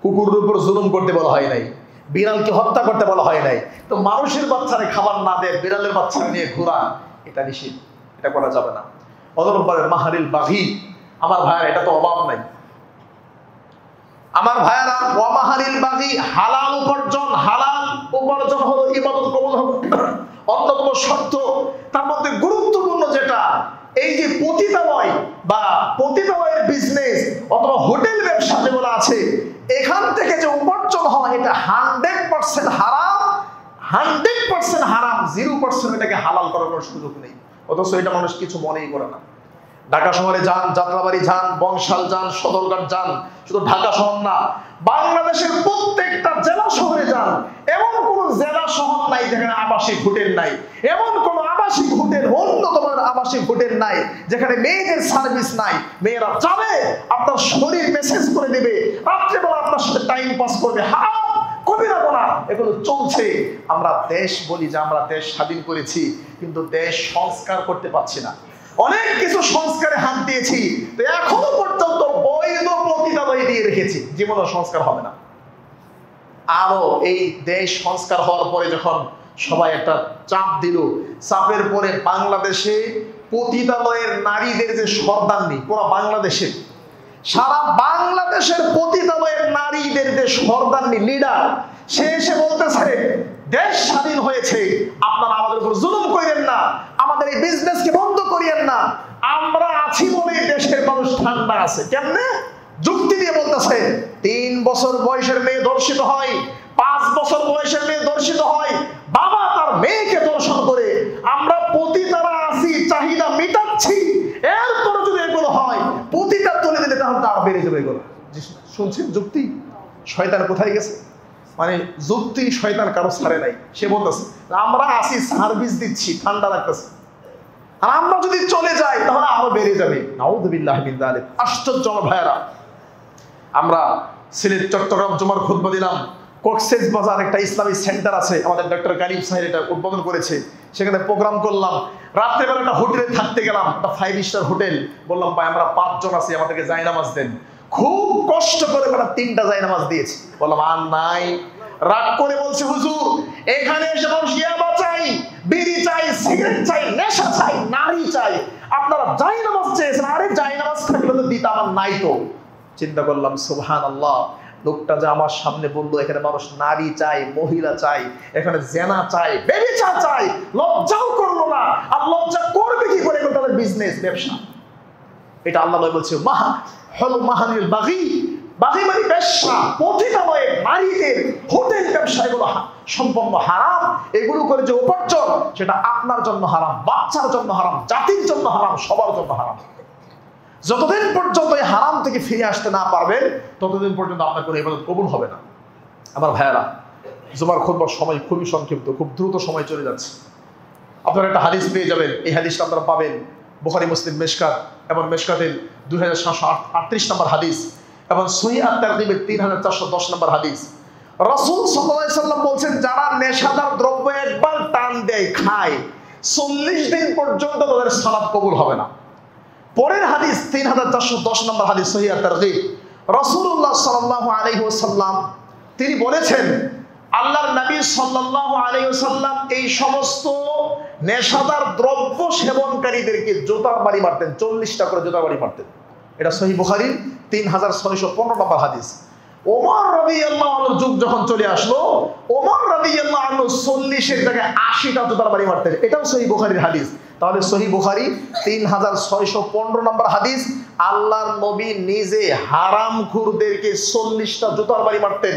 কুকুরের উপর জুলুম করতে বলা হয় নাই, বিড়ালকে হত্যা করতে বলা হয় নাই, তো মানুষের বাচ্চারে খাবার না দেয়, বিড়ালের বাচ্চা নিয়ে ঘোরা, এটা নিষেধ, এটা করা যাবে না। অদরবারের মাহারিল বাগী, আমার ভাইয়েরা, এটা তো অভাব নাই। আমার ভাইয়েরা, ওয়ামাহারিল বাগী, হালাল উপার্জন, হালাল উপার্জন হলো ইবাদত কবুল হবে অন্যতম শর্ত। তার মধ্যে গুরুত্বপূর্ণ যেটা, এই যে পতিতালয় বা পতিতালয়ের বিজনেস অথবা হোটেল ব্যবসা যেগুলো আছে, এখান থেকে যে উপার্জন হয় এটা 100% হারাম, করছেন এটাকে হালাল করার কোনো সুযোগ নেই, অথচ এটা মানুষ কিছু মনেই করে না। ঢাকা শহরে যান, যাত্রাবাড়ি যান, বংশাল যান, সদরঘাট যান, শুধু ঢাকা শহর না, বাংলাদেশের প্রত্যেকটা জেলা শহরে যান, এমন কোন জেলা শহর নাই যেখানে আবাসিক হোটেল নাই, এমন কোন আবাসিক হোটেল, অন্যতম আবাসিক হোটেল নাই যেখানে মেয়েদের সার্ভিস নাই। মেয়েরা যাবে, আপনার শরীর মেসেজ করে দেবে, রাত্রেবেলা আপনার সাথে টাইম পাস করবে, হারাম কবিরা গুনাহ এগুলো চলছে। আমরা দেশ বলি যে আমরা দেশ স্বাধীন করেছি, কিন্তু দেশ সংস্কার করতে পারছি না। অনেক কিছু সংস্কারে হাত দিয়েছি, তো এখনো পর্যন্ত বৈধ পতিতালয় দিয়ে রেখেছি, জীবনে সংস্কার হবে না। আরো এই দেশ সংস্কার হওয়ার পরে যখন সবাই একটা চাপ দিল, চাপের পরে বাংলাদেশে পতিতালয়ের নারীদের যে সর্দারনি, পুরো বাংলাদেশে, সারা বাংলাদেশের পতিতালয়ের নারীদের যে সর্দারনি লিডার, সে এসে বলতেছে দেশ স্বাধীন হয়েছে, আপনারা আমাদের উপর জুলুম করেন না, আমাদের এই বিজনেসকে বন্ধ করিয়েন না, আমরা আছি বলে দেশের মানুষ ঠান্ডা আছে। কেমনে? যুক্তি দিয়ে বলতেছে 3 বছর বয়সের মেয়ে ধর্ষিত হয়, 5 বছর বয়সের মেয়ে ধর্ষিত হয়, বাবা তার মেয়েকে ধর্ষণ করে, আমরা পতিতারা আছি, চাহিদা মিটাচ্ছি, এরপরে যদি এগুলো হয় পতিতা তুলে দিলে তাহলে তো আরো বেড়ে যাবে এগুলো। শুনছেন যুক্তি? শয়তান কোথায় গেছে? মানে যুক্তি শয়তান কারো ছাড়ে নাই। সে বলতেছে আমরা আসি, সার্ভিস দিচ্ছি, ঠান্ডা লাগতেছে, আর আমরা যদি চলে যাই তাহলে আরো বেড়ে যাবে। নাউযুবিল্লাহি মিন যালিক। আশ্চর্য ভাইরা, আমরা সিলেট চট্টগ্রাম জুমার খুতবা দিলাম, কক্সেস বাজার একটা ইসলামিক সেন্টার আছে, আমাদের ডক্টর কারিম সাহেব এটা উদ্বোধন করেছে, সেখানে প্রোগ্রাম করলাম। রাত্রেবেলা একটা হোটেলে থাকতে গেলাম, একটা 5 স্টার হোটেল, বললাম ভাই আমরা 5 জন আছি, আমাদেরকে জায়নামাজ দেন। খুব কষ্ট করে মানে 3টা জায়নামাজ দিয়েছি। বললাম আর নাই, রাগ করে বলছে হুজুর এখানে এসে মানুষ ইয়াবা চাই, বিড়ি চাই, সিগারেট চাই, নেশা চাই, নারী চাই, আপনারা জায়নামাজ চেয়েছেন, আরে জায়নামাজ থাকলে তো দিতে, আমার নাই তো। চিন্তা করলাম সুবহানাল্লাহ, লোকটা যে আমার সামনে বললো এখানে মানুষ নারী চাই, মহিলা চাই, এখানে জেনা চাই, ব্যভিচার চাই, লজ্জাও করলো না। আর লজ্জা করবে কি করে? এগুলো তাদের বিজনেস, ব্যবসা। এটা আল্লাহ বলছে মাহা হল মাহানিল বাগি, বাগি মানে ব্যবসা, পতিতালয়ে নারীদের হোটেল ব্যবসা, এগুলো সম্পূর্ণ হারাম। এগুলো করে যে উপার্জন, সেটা আপনার জন্য হারাম, বাচ্চার জন্য হারাম, জাতির জন্য হারাম, সবার জন্য হারাম। যতদিন পর্যন্ত এই হারাম থেকে ফিরে আসতে না পারবেন, ততদিন পর্যন্ত আপনার কোনো ইবাদত কবুল হবে না। আমার ভাইয়েরা, জুমার খুতবার সময় খুবই সংক্ষিপ্ত, খুব দ্রুত সময় চলে যাচ্ছে। আপনারা একটা হাদিস পেয়ে যাবেন, এই হাদিসটা আপনারা পাবেন বুখারী, মুসলিম, মেশকাত, এবং মেশকাতের 2738 নম্বর হাদিস, এবং সহিহ আত-তারগীবের 3410 নম্বর হাদিস। রাসূল সাল্লাল্লাহু আলাইহি সাল্লাম বলছেন, যারা নেশাদার দ্রব্য একবার টান দেয়, খায়, 40 দিন পর্যন্ত তাদের সালাত কবুল হবে না। পরের হাদিস 3410 নম্বর হাদিস, সহিহ আত-তারগীব। রাসূলুল্লাহ সাল্লাল্লাহু আলাইহি ওয়াসাল্লাম তিনি বলেছেন, আল্লাহর নবী সাল্লাল্লাহু আলাইহি ওয়াসাল্লাম এই সমস্ত নেশাদার দ্রব্য সেবনকারীদেরকে জুতার বাড়ি মারতেন, 40টা করে জুতার বাড়ি মারতেন। এটা সহিহ বুখারীর 3615 নম্বর হাদিস। ওমর রাদিয়াল্লাহু আনহুর যুগ যখন চলে আসলো, ওমর রাদিয়াল্লাহু আনহু 40-এর জায়গায় 80টা জুতার বাড়ি মারতেন। এটাও সহিহ বুখারীর হাদিস। তাহলে সহিহ বুখারী 3615 নম্বর হাদিস, আল্লাহর নবী নিজে হারামখোরদেরকে 40টা জুতার বাড়ি মারতেন।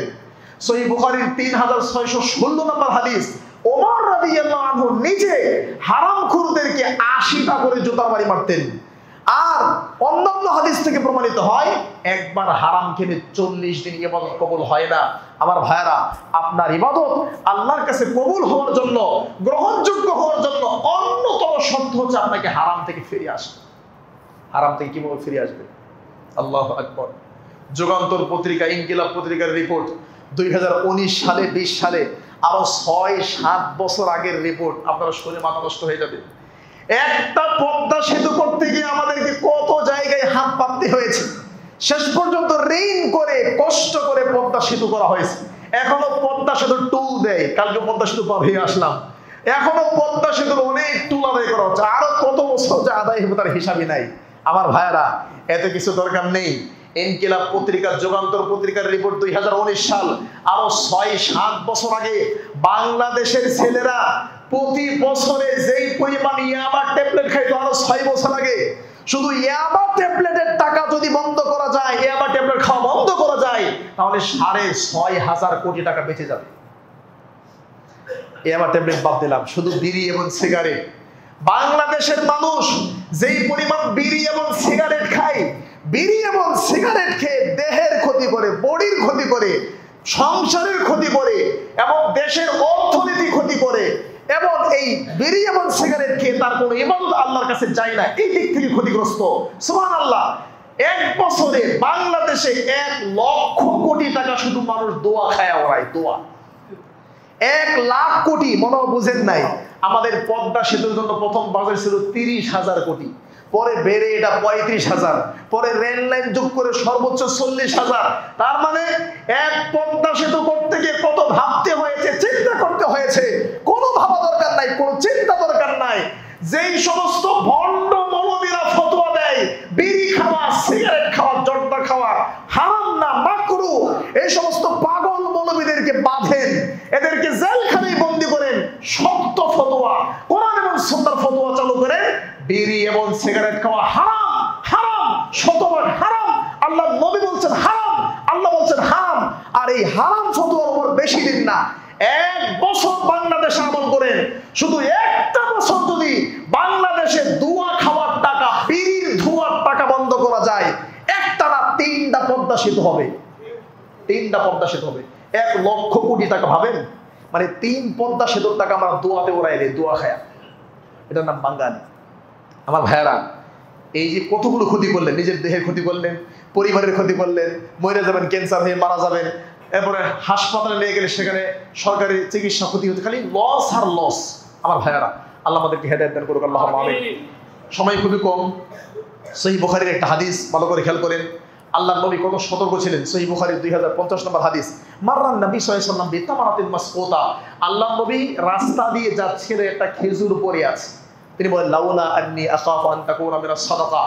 সহিহ বুখারীর 3616 নম্বর হাদিস, ওমর রাদিয়াল্লাহু আনহু নিজে হারামখোরদেরকে 80টা করে জুতার বাড়ি মারতেন। আর অন্যান্য হাদিস থেকে প্রমাণিত হয়, একবার হারাম খেলে 40 দিন ইবাদত কবুল হয় না। আমার ভাইরা, আপনার ইবাদত আল্লাহর কাছে কবুল হওয়ার জন্য, গ্রহণযোগ্য হওয়ার জন্য অন্যতম শর্ত হচ্ছে আপনাকে হারাম থেকে ফিরে আসবে। হারাম থেকে কিভাবে ফিরে আসবে? আল্লাহু আকবার। যুগান্তর পত্রিকা, ইনকিলাব পত্রিকার রিপোর্ট, 2019 সালে, 20 সালে, আরো 6-7 বছর আগের রিপোর্ট। আপনারা শুনে মাথা নষ্ট হয়ে যাবে। একটা পদ্মা সেতু করতে গিয়ে আমাদেরকে কত জায়গায় হাত পাততে হয়েছে। শেষ পর্যন্ত ঋণ করে, কষ্ট করে পদ্মা সেতু করা হয়েছে। এখনো পদ্মা সেতু টুল দেয়। কালকে পদ্মা সেতু পার হয়ে আসলাম, এখনো পদ্মা সেতুর অনেক টুল আদায় করা হচ্ছে। আরো কত বছর যে আদায় হবে তার হিসাবই নাই। আমার ভাইয়েরা, এত কিছু দরকার নেই। ইনকিলাব পত্রিকা, যুগান্তর পত্রিকার রিপোর্ট, 2019 সাল, আরো 6-7 বছর আগে বাংলাদেশের ছেলেরা প্রতি বছরে যেই পরিমাণ ইয়াবা ট্যাবলেট খাইতো, আরো 6 বছর আগে, শুধু ইয়াবা ট্যাবলেটের টাকা যদি বন্ধ করা যায়, ইয়াবা ট্যাবলেট খাওয়া বন্ধ করা যায়, তাহলে 6,500 কোটি টাকা বেঁচে যাবে। এই আমার ট্যাবলেট বাদ দিলাম, শুধু বিড়ি এবং সিগারেট। বাংলাদেশের মানুষ যেই পরিমাণ বিড়ি এবং সিগারেট খায়, বিড়ি এবং সিগারেট খেয়ে দেহের ক্ষতি করে, বডির ক্ষতি করে, সংসারের ক্ষতি করে এবং দেশের অর্থনীতি ক্ষতি করে, এবং এই বিড়ি এবং সিগারেট খেয়ে তার কোনো ইবাদত আল্লাহর কাছে যায় না, এই দিক থেকে ক্ষতিগ্রস্ত। সুবহানাল্লাহ, এক বছরে বাংলাদেশে 1 লক্ষ কোটি টাকা শুধু মানুষ দোয়া খায় ওরাই, দোয়া। 1 লাখ কোটি, মনে বুঝেন নাই। আমাদের পদ্মা সেতুর জন্য প্রথম বাজেট ছিল 30,000 কোটি, পরে বেড়ে এটা 35,000, পরে রেল লাইন যোগ করে সর্বোচ্চ 40,000। তার মানে এক পদ্মা সেতু করতে গিয়ে কত ভাবতে হয়েছে, চিন্তা করতে হয়েছে। কোনো ভাবা দরকার নাই, কোনো চিন্তা দরকার নাই। যেই সমস্ত ভণ্ড মৌলবীরা ফতোয়া দেয় বিড়ি খাওয়া, সিগারেট খাওয়া, জর্দা খাওয়া হারাম না মাকরুহ, এই সমস্ত পাগল মৌলবীদেরকে বাঁধেন, এদেরকে জেলখানায় বন্দী করেন। শক্ত ফতোয়া, কোরআন এবং সুন্নাহর ফতোয়া চালু করেন, বিড়ি এবং সিগারেট খাওয়া হারাম, হারাম, শতভাগ হারাম। আল্লাহ নবী বলছেন হারাম, আল্লাহ বলছেন হারাম। আর এই হারাম ফতোয়ার উপর বেশি দিন না, 1 বছর বাংলাদেশে আমল করেন। শুধু একটা বছর যদি বাংলাদেশে ধোঁয়া খাওয়ার টাকা, বিড়ির ধোঁয়ার টাকা বন্ধ করা যায়, একটা না 3টা পদ্মা সেতু হবে, 3টা পদ্মা সেতু হবে। 1 লক্ষ কোটি টাকা, ভাবেন, মানে 3 পদ্মা সেতুর টাকা আমরা দোয়াতে ওড়াই রে, দোয়া খায়া। এটার নাম বাঙালি। আমার ভাইয়েরা, এই যে কতগুলো ক্ষতি করলেন, নিজের দেহের ক্ষতি করলেন, পরিবারের ক্ষতি করলেন, মরে যাবেন, ক্যান্সার হয়ে মারা যাবেন, এরপরে হাসপাতালে নিয়ে গেলে সেখানে সরকারি চিকিৎসা ক্ষতি হচ্ছে, খালি লস আর লস। আমার ভাইয়েরা, আল্লাহ আমাদেরকে হেদায়েত দান করুক, আল্লাহুম্মা আমিন। সময় খুবই কম। সহিহ বুখারীর একটা হাদিস ভালো করে খেয়াল করেন। আল্লাহর নবী কত সতর্ক ছিলেন। সহিহ বুখারীর 2050 নম্বর হাদিস, মাররান নবী সাল্লাল্লাহু আলাইহি ওয়াসাল্লাম বিতামারাতিন মাসকুতা। আল্লাহর নবী রাস্তা দিয়ে যাচ্ছেন, একটা খেজুর পড়ে আছে। তিনি বলেন, লাউলা আন্নী আখাফু আন তাকুনা মিনাস সাদাকা,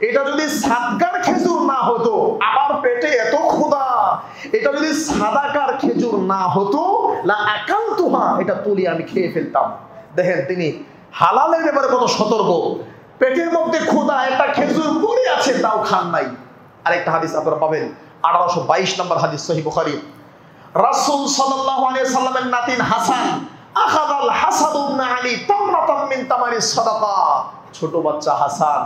এটা যদি সাদকার খেজুর না হতো, আমার পেটে এত ক্ষুধা, এটা যদি সাদাকার খেজুর না হতো, লা আকালতুহা, এটা তুলি আমি খেয়ে ফেলতাম। দেখেন তিনি হালালের ব্যাপারে কত সতর্ক। পেটের মধ্যে ক্ষুধা, একটা খেজুর পড়ে আছে, তাও খান নাই। আরেকটা হাদিস আপনারা পাবেন, 1822 নম্বর হাদিস, সহিহ বুখারী। রাসূল সাল্লাল্লাহু আলাইহি সাল্লামের নাতিন হাসান, আখাযাল হাসান ইবনে আলী তামরাতাম মিন তামারিস সাদাকা। ছোট বাচ্চা হাসান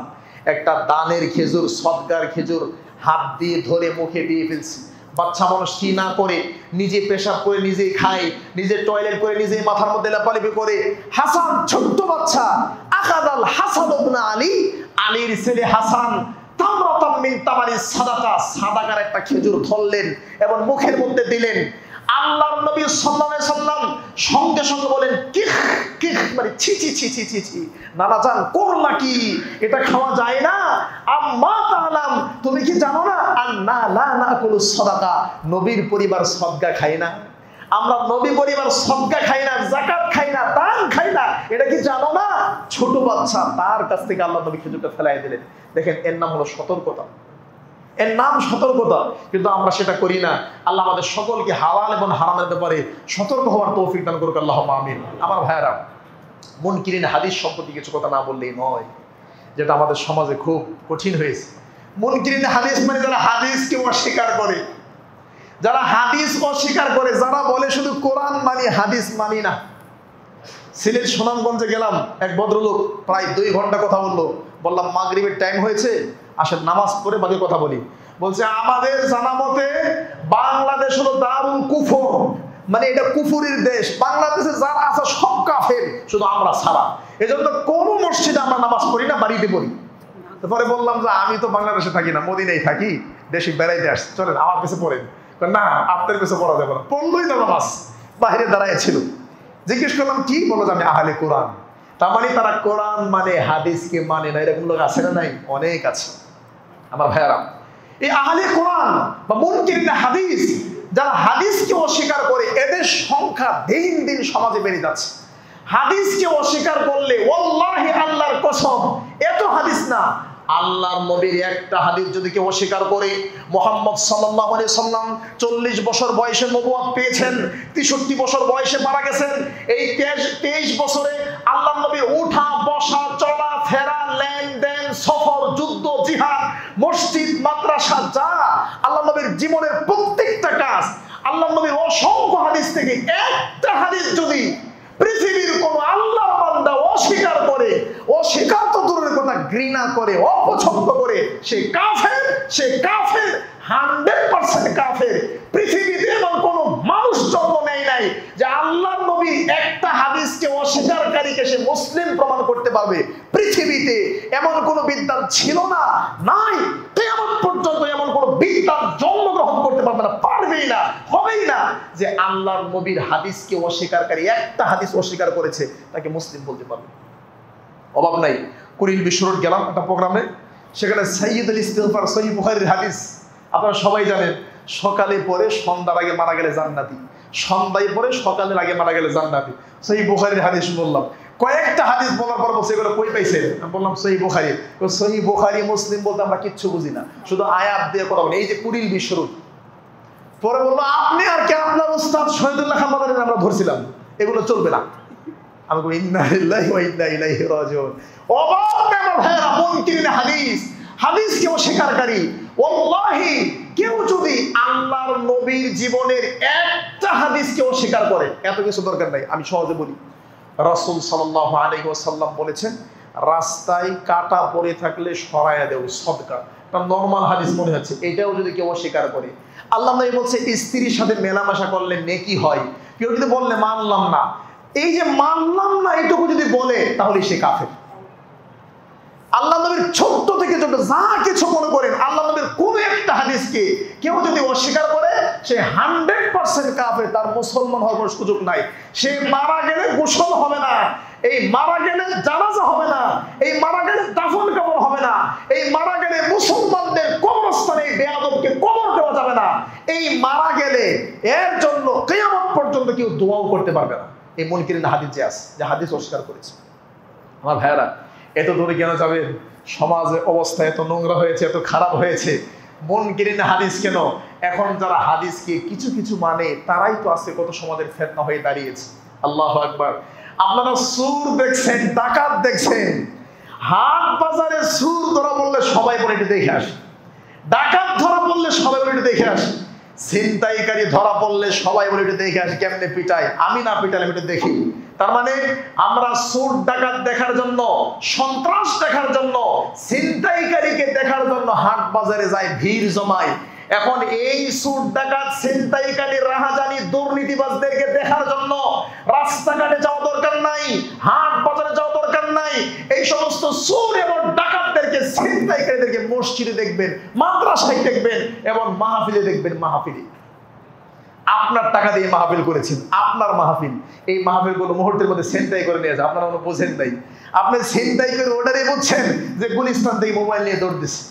একটা দানের খেজুর, সদকার খেজুর হাত দিয়ে ধরে মুখে দিয়ে ফেলছে। বাচ্চা মানুষ কি না করে, নিজে পেশাব করে নিজেই খায়, নিজে টয়লেট করে নিজেই মাথার মধ্যে লেপালেপি করে। হাসান ছোট্ট বাচ্চা, আখাযাল হাসান ইবনে আলী, আলীর ছেলে হাসান, তামরাতাম মিন তামারিস সাদাকা, সাদাকার একটা খেজুর ধরলেন এবং মুখের মধ্যে দিলেন। আল্লাহর নবী সাল্লাল্লাহু আলাইহি সাল্লাম সঙ্গে সঙ্গে বলেন, কিখ কিখ, মানে ছি ছি ছি ছি ছি ছি, নানা জান করলা কি, এটা খাওয়া যায় না। আম্মা তাআলাম, তুমি কি জানো না, আন্না লা নাকুলু সাদাকা, নবীর পরিবার সদকা খায় না। আমরা নবী পরিবার সদকা খাই না, যাকাত খাই না, দান খাই না, এটা কি জানো না? ছোট বাচ্চা, তার কাছ থেকে আল্লাহ নবী খেজুরটা ফেলাই দিলেন। দেখেন, এর নাম হলো সতর্কতা, এর নাম সতর্কতা। কিন্তু আমরা সেটা করি না। আল্লাহ আমাদের সকলকে হালাল এবং হারামের ব্যাপারে সতর্ক হওয়ার তৌফিক দান করুক, আল্লাহুম্মা আমিন। আমার ভাইয়েরা, মুনকিরিন হাদিস সম্পর্কে কিছু কথা না বললেই নয়, যেটা আমাদের সমাজে খুব কঠিন হয়েছে। মুনকিরিন হাদিস মানে যারা হাদিসকে অস্বীকার করে, যারা হাদিস অস্বীকার করে, যারা বলে শুধু কোরআন মানি, হাদিস মানি না। সিলেট সুনামগঞ্জে গেলাম, এক ভদ্রলোক প্রায় 2 ঘন্টা কথা বললো। বললাম, মাগরিবের টাইম হয়েছে, আসেন নামাজ পড়ে বাকি কথা বলি। বলছে, আমাদের জানা মতে বাংলাদেশ হলো দারুল কুফর, মানে এটা কুফুরির দেশ, বাংলাদেশে যারা আছে সব কাফের, শুধু আমরা ছাড়া। এজন্য কোনো মসজিদে আমরা নামাজ পড়ি না, বাড়িতে পড়ি। তারপরে বললাম যে আমি তো বাংলাদেশে থাকি না, মদিনায় থাকি, দেশে বেড়াইতে আসছি, চলেন আমার কাছে পড়েন। না, আপনার কাছে পড়া যাবে না। পড়লই না নামাজ, বাহিরে দাঁড়ায় ছিল। জিজ্ঞেস করলাম কি, বলো যে আমি আহলে কোরআন। তার মানে তারা কোরআন মানে, হাদিসকে মানে না। এরকম লোক আছে না? নাই, অনেক আছে। আমার ভাইয়ারা, এই আহলে কোরআন বা মুনকিরিন হাদিস, যারা হাদিসকে অস্বীকার করে, এদের সংখ্যা দিন দিন সমাজে বেড়ে যাচ্ছে। হাদিসকে অস্বীকার করলে ওয়াল্লাহি, আল্লাহর কসম, এত হাদিস না, আল্লাহর নবীর একটা হাদিস যদি কেউ অস্বীকার করে, মুহাম্মদ সাল্লাল্লাহু আলাইহি সাল্লাম 40 বছর বয়সে নবুয়ত পেয়েছেন, 63 বছর বয়সে মারা গেছেন। এই 23 বছরে আল্লাহর নবী উঠা বসা, চলা ফেরা, লেনদেন, সফর, যুদ্ধ, জিহাদ, মসজিদ, মাদ্রাসা, যা আল্লাহর নবীর জীবনের প্রত্যেকটা কাজ, আল্লাহর নবীর অসংখ্য হাদিস থেকে একটা হাদিস যদি পৃথিবীর কোন আল্লাহর বান্দা অস্বীকার করে, অস্বীকার তো দূরের কথা, ঘৃণা করে, অপছন্দ করে, সে কাফের, সে কাফের, 100% কাফের। পৃথিবীতে এমন কোন মানুষ জন্ম নেয় নাই যে আল্লাহর নবী একটা হাদিসকে অস্বীকারীকে সে মুসলিম প্রমাণ করতে পারবে। পৃথিবীতে এমন কোন বিদ্বান ছিল না, নাই, কিয়ামত পর্যন্ত এমন কোন বিদ্বান জন্মগ্রহণ করতে পারবে না, পারবেই না, হবেই না যে আল্লাহর নবীর হাদিসকে অস্বীকারী, একটা হাদিস অস্বীকার করেছে তাকে মুসলিম বলতে পারবে। অভাব নাই। কুড়িল বিশ্ব রোড গেলাম একটা প্রোগ্রামে, সেখানে সাইয়্যিদুল ইস্তিগফার সহিহ বুখারীর হাদিস আপনারা সবাই জানেন, সকালে পরে সন্ধ্যার আগে মারা গেলে জান্নাতি, সন্ধ্যায় পরে সকালের আগে মারা গেলে জান্নাতি। সহিহ বুখারীর হাদিস বললাম, কয়েকটা হাদিস বলার পর বলছে এগুলো কই পাইছেন? আমি বললাম সহিহ বুখারী। সহিহ বুখারী মুসলিম বলতে আমরা কিচ্ছু বুঝি না, শুধু আয়াত দিয়ে কথা বলি। এই যে কুড়িল বিশ্ব রোড, পরে বললো আপনি আর কে, আপনার উস্তাদ শহীদুল্লাহ খান মাদানী আমরা ধরছিলাম, এগুলো চলবে না। আমি বলি ইন্না লিল্লাহি ওয়া ইন্না ইলাইহি রাজিউন। অবাক আমার ভাইরা, মুনকিরিন হাদিস, হাদিসকে অস্বীকারী। ওয়াল্লাহি কেউ যদি আল্লাহর নবীর জীবনের একটা হাদিসকে অস্বীকার করে, এত কিছু দরকার নাই, আমি সহজে বলি। রাসূল সাল্লাল্লাহু আলাইহি ওয়াসাল্লাম বলেছেন, রাস্তায় কাটা পড়ে থাকলে সরায়া দেও, সদকা। এটা নরমাল হাদিস মনে হচ্ছে, এটাও যদি কেউ অস্বীকার করে, আল্লাহ নবী বলছে স্ত্রীর সাথে মেলামেশা করলে নেকি হয়। কেউ যদি বললে মানলাম না, এই যে মানলাম না এটুকু যদি বলে, তাহলে সে কাফের। আল্লাহ নবীর ছোট্ট থেকে ছোট যা কিছু মনে করেন, আল্লাহ নবীর কোন একটা হাদিসকে কেউ যদি অস্বীকার করে, সে 100% কাফের, তার মুসলমান হওয়ার কোনো সুযোগ নাই। সে মারা গেলে গোসল হবে না, এই মারা গেলে জানাজা হবে না, এই মারা গেলে দাফন কাফন হবে না, এই মারা গেলে মুসলমানদের কবরস্থানে বেয়াদবকে কবর দেওয়া যাবে না, এই মারা গেলে এর জন্য কিয়ামত পর্যন্ত কেউ দোয়াও করতে পারবে না। এই মুনকিরিন হাদিস যে আছে, যে হাদিস অস্বীকার করেছে। আমার ভাইয়েরা, এত দূরে কেন যাবেন? সমাজের অবস্থা এত নোংরা হয়েছে, এত খারাপ হয়েছে, মুনকিরিন হাদিস কেন? এখন যারা হাদিসকে কিছু কিছু মানে, তারাই তো আছে কত সমাজের ফিতনা হয়ে দাঁড়িয়েছে। আল্লাহু আকবার। আপনারা সুর দেখছেন, ডাকাত দেখছেন, হাট বাজারে সুর ধরা বললে সবাই বলে একটু দেখে আসে, ডাকাত ধরা বললে সবাই বলে একটু দেখে আসে, ছিনতাইকারী ধরা পড়লে সবাই বলে একটু দেখে আসে কেমনে পিটায়, আমি না পিটালে একটু দেখি। তার মানে আমরা চোর ডাকাত দেখার জন্য, সন্ত্রাস দেখার জন্য, ছিনতাইকারীকে দেখার জন্য হাট বাজারে যাই, ভিড় জমায়। এখন এই চোর ডাকাত, ছিনতাইকারী, রাহাজানি, দুর্নীতিবাজদেরকে দেখার জন্য রাস্তাঘাটে যাওয়া দরকার নাই, হাট বাজারে যাওয়া দরকার নাই। এই সমস্ত চোর এবং ডাকাতদেরকে, ছিনতাইকারীদেরকে মসজিদে দেখবেন, মাদ্রাসায় দেখবেন এবং মাহফিলে দেখবেন। মাহফিলে আপনার টাকা দিয়ে মাহফিল করেছেন, আপনার মাহফিল, এই মাহফিল কোনো মুহূর্তের মধ্যে ছিনতাই করে নিয়ে যায়, আপনারা কোনো বোঝেন নাই। আপনি ছিনতাই করে ওটারই বুঝছেন যে গুলিস্তান থেকে মোবাইল নিয়ে দৌড় দিচ্ছে।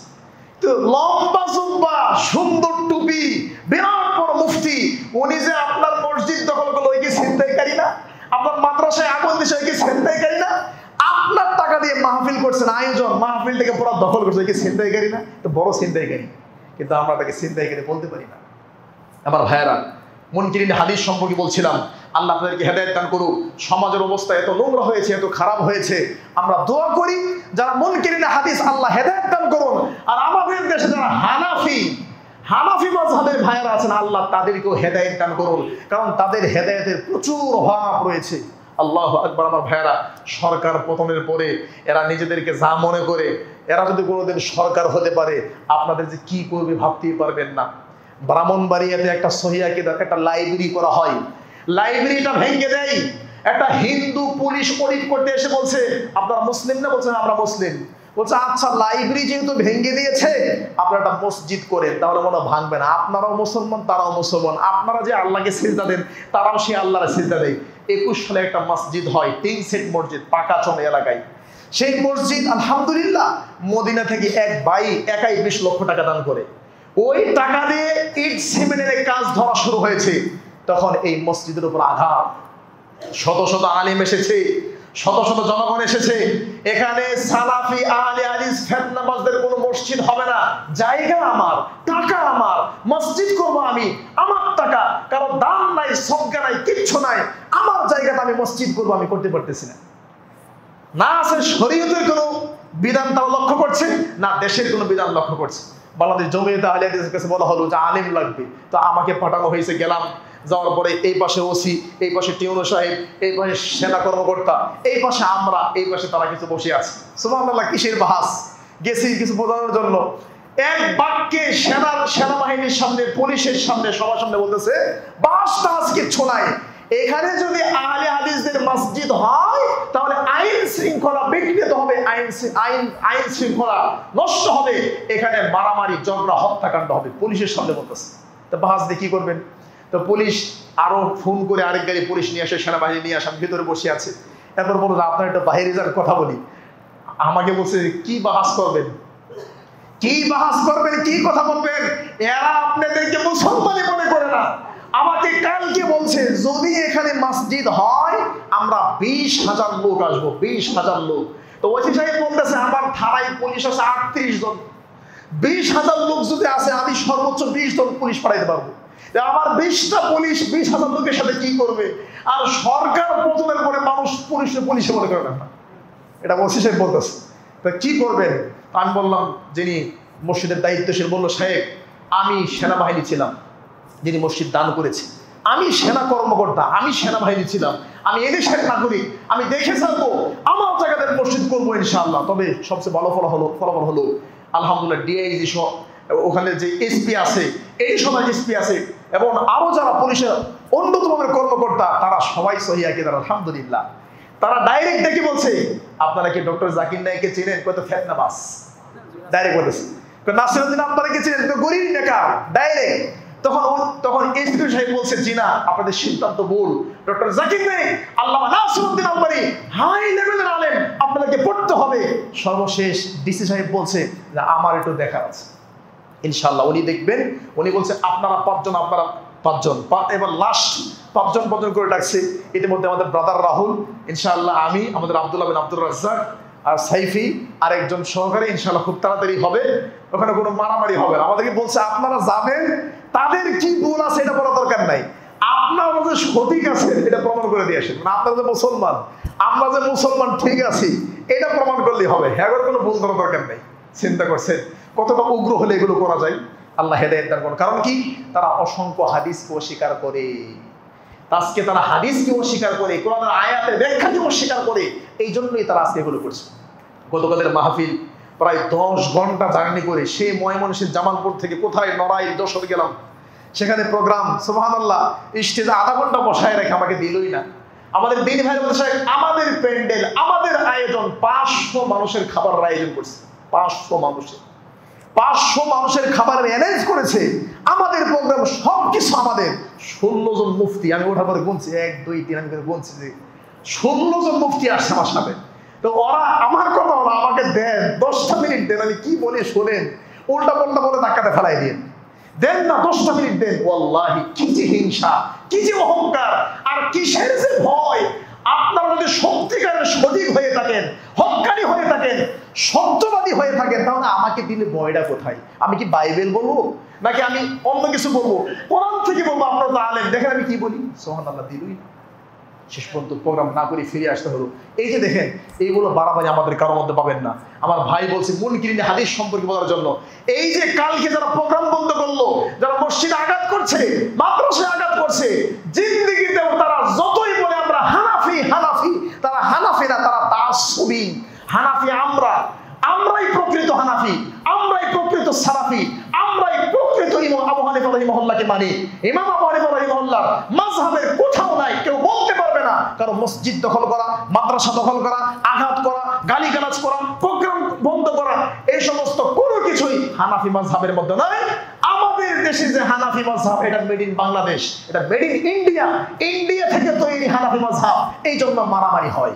তো লম্বা জুব্বা, সুন্দর টুপি, বিরাট বড় মুফতি, উনি যে আপনার মসজিদ দখল করলো, ওই কি ছিনতাইকারী না? আপনার মাদ্রাসায় আগুন দিছে, ওই কি ছিনতাইকারী না? আপনার টাকা দিয়ে মাহফিল করছেন, আয়োজন, মাহফিল থেকে পুরো দখল করছে, ওই কি ছিনতাইকারী না? তো বড় ছিনতাইকারী, কিন্তু আমরা তাকে ছিনতাইকারী বলতে পারি না। আমার ভাইয়েরা, মুনকিরিন হাদিস সম্পর্কে বলছিলাম, আল্লাহ আপনাদেরকে হেদায়েত দান করুক। সমাজের অবস্থা এত নোংরা হয়েছে, এত খারাপ হয়েছে, আমরা দোয়া করি যারা মুনকিরিন হাদিস, আল্লাহ হেদায়েত দান করুন। আর আমাদের দেশে যারা হানাফি মাযহাবের ভাইয়েরা আছেন, আল্লাহ তাদেরকেও হেদায়েত দান করুন, কারণ তাদের হেদায়েতের প্রচুর অভাব রয়েছে। আল্লাহু আকবার। আমার ভাইয়েরা, সরকার পতনের পরে এরা নিজেদেরকে যা মনে করে, এরা যদি কোনোদিন সরকার হতে পারে, আপনাদের যে কি করবে ভাবতেই পারবেন না। ব্রাহ্মণবাড়িয়াতে একটা সহিহ আকীদার একটা লাইব্রেরি করা হয়, লাইব্রেরিটা ভেঙে দেয়। একটা হিন্দু পুলিশ অডিট করতে এসে বলছে, আপনারা মুসলিম না? বলছেন আমরা মুসলিম। বলছে আচ্ছা, লাইব্রেরি যেহেতু ভেঙে দিয়েছে, আপনারা একটা মসজিদ করেন, তাহলে মনে ভাঙবে না। আপনারাও মুসলমান, তারাও মুসলমান, আপনারা যে আল্লাহকে সিজদা দেন, তারাও সেই আল্লাহর সিজদা দেয়। 21 সালে একটা মসজিদ হয়, 3 সেট মসজিদ, পাকাচনে এলাকায়। সেই মসজিদ আলহামদুলিল্লাহ মদিনা থেকে এক ভাই একাই 20 লক্ষ টাকা দান করে, ওই টাকা দিয়ে ইট সিমেন্টের কাজ ধরা শুরু হয়েছে। তখন এই মসজিদের উপর আঘাত, শত শত আলেম এসেছে, শত শত জনগণ এসেছে। এখানে সালাফি আহলে হাদিস ফিতনাবাজদের কোনো মসজিদ হবে না। জায়গা আমার, টাকা আমার, মসজিদ করব আমি, আমার টাকা, কারো দান নাই, সদকা নাই, কিচ্ছু নাই, আমার জায়গাটা আমি মসজিদ করব, আমি করতে পারতেছি না। না আছে শরীয়তের কোনো বিধান তাও লক্ষ্য করছে, না দেশের কোনো বিধান লক্ষ্য করছে। বাংলাদেশ জমিয়তে আহলে হাদিসের কাছে বলা হলো যে আলেম লাগবে, তো আমাকে পাঠানো হয়েছে, গেলাম, যাওয়ার পরে এই পাশে ওসি, এই পাশে টিউনো সাহেব, এই পাশে সেনা কর্মকর্তা, এই পাশে আমরা, এই পাশে তারা কিছু বসে আছে। সুবহানাল্লাহ, কিসের বাহাস! গেছি কিছু বোঝানোর জন্য। এক বাক্যে সেনাবাহিনীর সামনে, পুলিশের সামনে, সবার সামনে বলতেছে বাস টাস কিচ্ছু নাই। এখানে যদি আহলে হাদিসদের মসজিদ হয় তাহলে আইন শৃঙ্খলা বিঘ্নিত হবে, আইন শৃঙ্খলা নষ্ট হবে, এখানে মারামারি, ঝগড়া, হত্যাকাণ্ড হবে। পুলিশের সামনে বলতেছে। তো বাস দিয়ে কি করবেন? তো পুলিশ আরো ফোন করে আরেক গাড়ি পুলিশ নিয়ে আসে, সেনাবাহিনী নিয়ে আসে, ভিতরে বসে আছে। এরপর বলল আপনার একটা বাইরে যাওয়ার কথা বলি। আমাকে বলছে কি বাহাস করবেন, কি বাহাস করবেন, কি কথা বলবেন? এরা আপনাদেরকে মুসলমানই মনে করে না। আমাকে কালকে বলছে যদি এখানে মসজিদ হয় আমরা 20,000 লোক আসবো, 20,000 লোক। তো ওসি সাহেব বলতেছে আমার থানায় পুলিশ আছে 38 জন, 20,000 লোক যদি আসে আমি সর্বোচ্চ 20 জন পুলিশ পাঠাইতে পারবো। আমার 20টা পুলিশ 20,000 লোকের সাথে কি করবে? আর সরকার পতনের পরে মানুষ পুলিশে মনে করে না, এটা ওসি সাহেব বলতেছে। তো কি করবেন? আমি বললাম, যিনি মসজিদের দায়িত্বশীল, বলল সাহেব আমি সেনাবাহিনী ছিলাম, যিনি মসজিদ দান করেছে, আমি সেনা কর্মকর্তা, আমি সেনাবাহিনী ছিলাম, আমি এদেশের নাগরিক, আমি দেখে থাকবো, আমার জায়গাতে মসজিদ করবো ইনশাআল্লাহ। তবে সবচেয়ে ভালো ফলাফল হলো আলহামদুলিল্লাহ ডিআইজি সহ ওখানে যে এসপি আছে, এই সময় এসপি আছে এবং আরো যারা পুলিশের অন্যতম কর্মকর্তা তারা সবাই সহি আকীদা, আলহামদুলিল্লাহ। তারা ডাইরেক্ট দেখে বলছে আপনারা কি ডক্টর জাকির নায়েককে চিনেন? কত ফেতনাবাজ, ডাইরেক্ট বলেছে। নাসিরউদ্দিন আপনারা কি চিনেন? গরিব নেকার, ডাইরেক্ট। তখন এসপি সাহেব বলছে জি না, আপনাদের সিদ্ধান্ত ভুল। ডক্টর জাকির নায়েক, আল্লামা নাসিরউদ্দিন আলমারি হাই লেভেলের আলেম, আপনাদেরকে পড়তে হবে। সর্বশেষ ডিসি সাহেব বলছে যে আমার একটু দেখার আছে, ইনশাআল্লাহ উনি দেখবেন। উনি বলছে আপনারা 5 জন, আপনারা 5 জন, এবার লাস্ট 5 জন করে ডাকছে। ইতিমধ্যে আমাদের ব্রাদার রাহুল, ইনশাআল্লাহ আমি, আমাদের আব্দুল্লাহ বিন আব্দুর রাজ্জাক আর সাইফি আর একজন সহকারী, ইনশাআল্লাহ খুব তাড়াতাড়ি হবে। ওখানে কোনো মারামারি হবে না। আমাদেরকে বলছে আপনারা যাবেন, তাদের কি ভুল আছে এটা বলার দরকার নাই, আপনারা যে সঠিক আছে এটা প্রমাণ করে দিয়ে আসেন। মানে আপনারা যে মুসলমান, আমরা যে মুসলমান ঠিক আছি এটা প্রমাণ করলেই হবে, হ্যাঁ কোনো ভুল করার দরকার নেই। চিন্তা করছেন কতটা উগ্র হলে এগুলো করা যায়? আল্লাহ হেদায়েত দান করুন। কারণ কি? তারা অসংখ্য হাদিসকে অস্বীকার করে, আজকে তারা হাদিসকে অস্বীকার করে, কোরআনের আয়াতের ব্যাখ্যাকে অস্বীকার করে, এই জন্যই তারা আজকে এগুলো করছে। গতকালের মাহফিল প্রায় 10 ঘন্টা জার্নি করে সে ময়মনসিংহ জামালপুর থেকে কোথায় নড়াইল যশোর গেলাম, সেখানে প্রোগ্রাম, সুবহানাল্লাহ, স্টেজে আধা ঘন্টা বসায় রেখে আমাকে দিলই না। আমাদের দিন ভাই বলছে আমাদের প্যান্ডেল, আমাদের আয়োজন 500 মানুষের খাবারের আয়োজন করছে, 500 মানুষের খাবার অ্যারেঞ্জ করেছে। আমাদের প্রোগ্রাম সবকিছু আমাদের। 16 জন মুফতি, আমি ওঠার পরে গুনছি 1 2 3, আমি গুনছি যে 16 জন মুফতি আসছে আমার সাথে। তো ওরা আমার কথা হলো আমাকে দেন 10টা মিনিট দেন, আমি কি বলি শোনেন, উল্টা পাল্টা বলে ধাক্কাতে ফেলাই দেন না, 10টা মিনিট দেন। ওয়াল্লাহি কি যে হিংসা, কি যে অহংকার, আর কিসের যে ভয়! আপনারা যদি সত্যিকারের সঠিক হয়ে থাকেন, হক্কানি হয়ে থাকেন, সত্যবাদী হয়ে থাকেন, তাহলে আমাকে দিলে ভয়টা কোথায়? আমি কি বাইবেল বলবো নাকি আমি অন্য কিছু বলবো? কোরআন থেকে বলবো। আপনারা তো আলেম, দেখেন আমি কি বলি। সুবহানাল্লাহ, দিলই শেষ পর্যন্ত প্রোগ্রাম না করে ফিরে আসতে হলো। এই যে দেখেন, এইগুলো বাড়াবাড়ি আমাদের কারোর মধ্যে পাবেন না। আমার ভাই বলছে মুনকিরিন হাদিস সম্পর্কে বলার জন্য, এই যে কালকে যারা প্রোগ্রাম বন্ধ করলো, যারা মসজিদে আঘাত করছে, মাদ্রাসায় আঘাত করছে, জিন্দেগিতেও তারা যতই বলে আমরা হানাফি, তারা হানাফি না, তারা তাআসসুবি। হানাফি আমরাই প্রকৃত হানাফি, আমরাই প্রকৃত সালাফি, আমরাই প্রকৃত ইমাম আবু হানিফা রাহিমাহুল্লাহকে মানি। ইমাম আবু হানিফা রাহিমাহুল্লাহ মাযহাবের কোথাও নাই, কেউ বলতে পারবে না কারণ মসজিদ দখল করা, মাদ্রাসা দখল করা, আঘাত করা, গালিগালাজ করা, প্রোগ্রাম বন্ধ করা, এই সমস্ত কোনো কিছুই হানাফি মাযহাবের মধ্যে নাই। আমাদের দেশে যে হানাফি মাযহাব, এটা মেড ইন বাংলাদেশ, এটা মেড ইন ইন্ডিয়া থেকে তৈরি হানাফি মাযহাব। এই জন্য মারামারি হয়।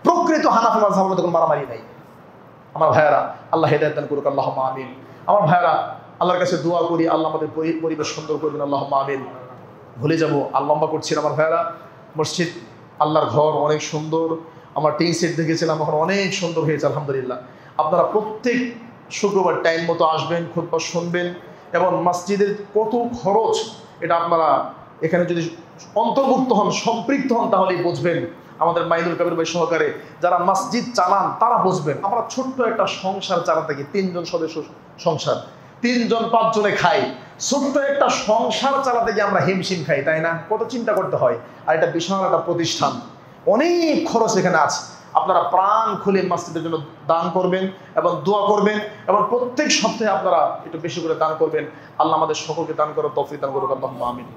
প্রকৃত হানাফি মাযহাবের মধ্যে কোনো মারামারি নাই। আমার ভাইয়েরা, আল্লাহ হেদায়েত দান করুক, আল্লাহুম্মা আমিন। আমার ভাইয়েরা, আল্লাহর কাছে দোয়া করি আল্লাহ আমাদের পরিবেশ সুন্দর করবেন, আল্লাহুম্মা আমিন। ভুলে যাব, লম্বা করছি আমার ভাইয়েরা। মসজিদ, আল্লাহর ঘর অনেক সুন্দর। আমার টিন সেট দেখেছিলাম, এখন অনেক সুন্দর হয়েছে আলহামদুলিল্লাহ। আপনারা প্রত্যেক শুক্রবার টাইম মতো আসবেন, খুতবা শুনবেন, এবং মসজিদের কত খরচ এটা আপনারা এখানে যদি অন্তর্ভুক্ত হন, সম্পৃক্ত হন, তাহলেই বুঝবেন। আমাদের মাইনুল কবির ভাই সহকারে যারা মসজিদ চালান তারা বুঝবেন। আমরা ছোট্ট একটা সংসার চালাতে থাকি, 3 জন সদস্য সংসার, 3জন 5 জনে খাই, ছোট্ট একটা সংসার চালাতে গিয়ে আমরা হিমশিম খাই, তাই না? কত চিন্তা করতে হয়। আর এটা বিশাল একটা প্রতিষ্ঠান, অনেক খরচ এখানে আছে। আপনারা প্রাণ খুলে মসজিদের জন্য দান করবেন এবং দোয়া করবেন, এবং প্রত্যেক সপ্তাহে আপনারা একটু বেশি করে দান করবেন। আল্লাহ আমাদের সকলকে দান করার তৌফিক দান করুন। আল্লাহুম্মা আমিন।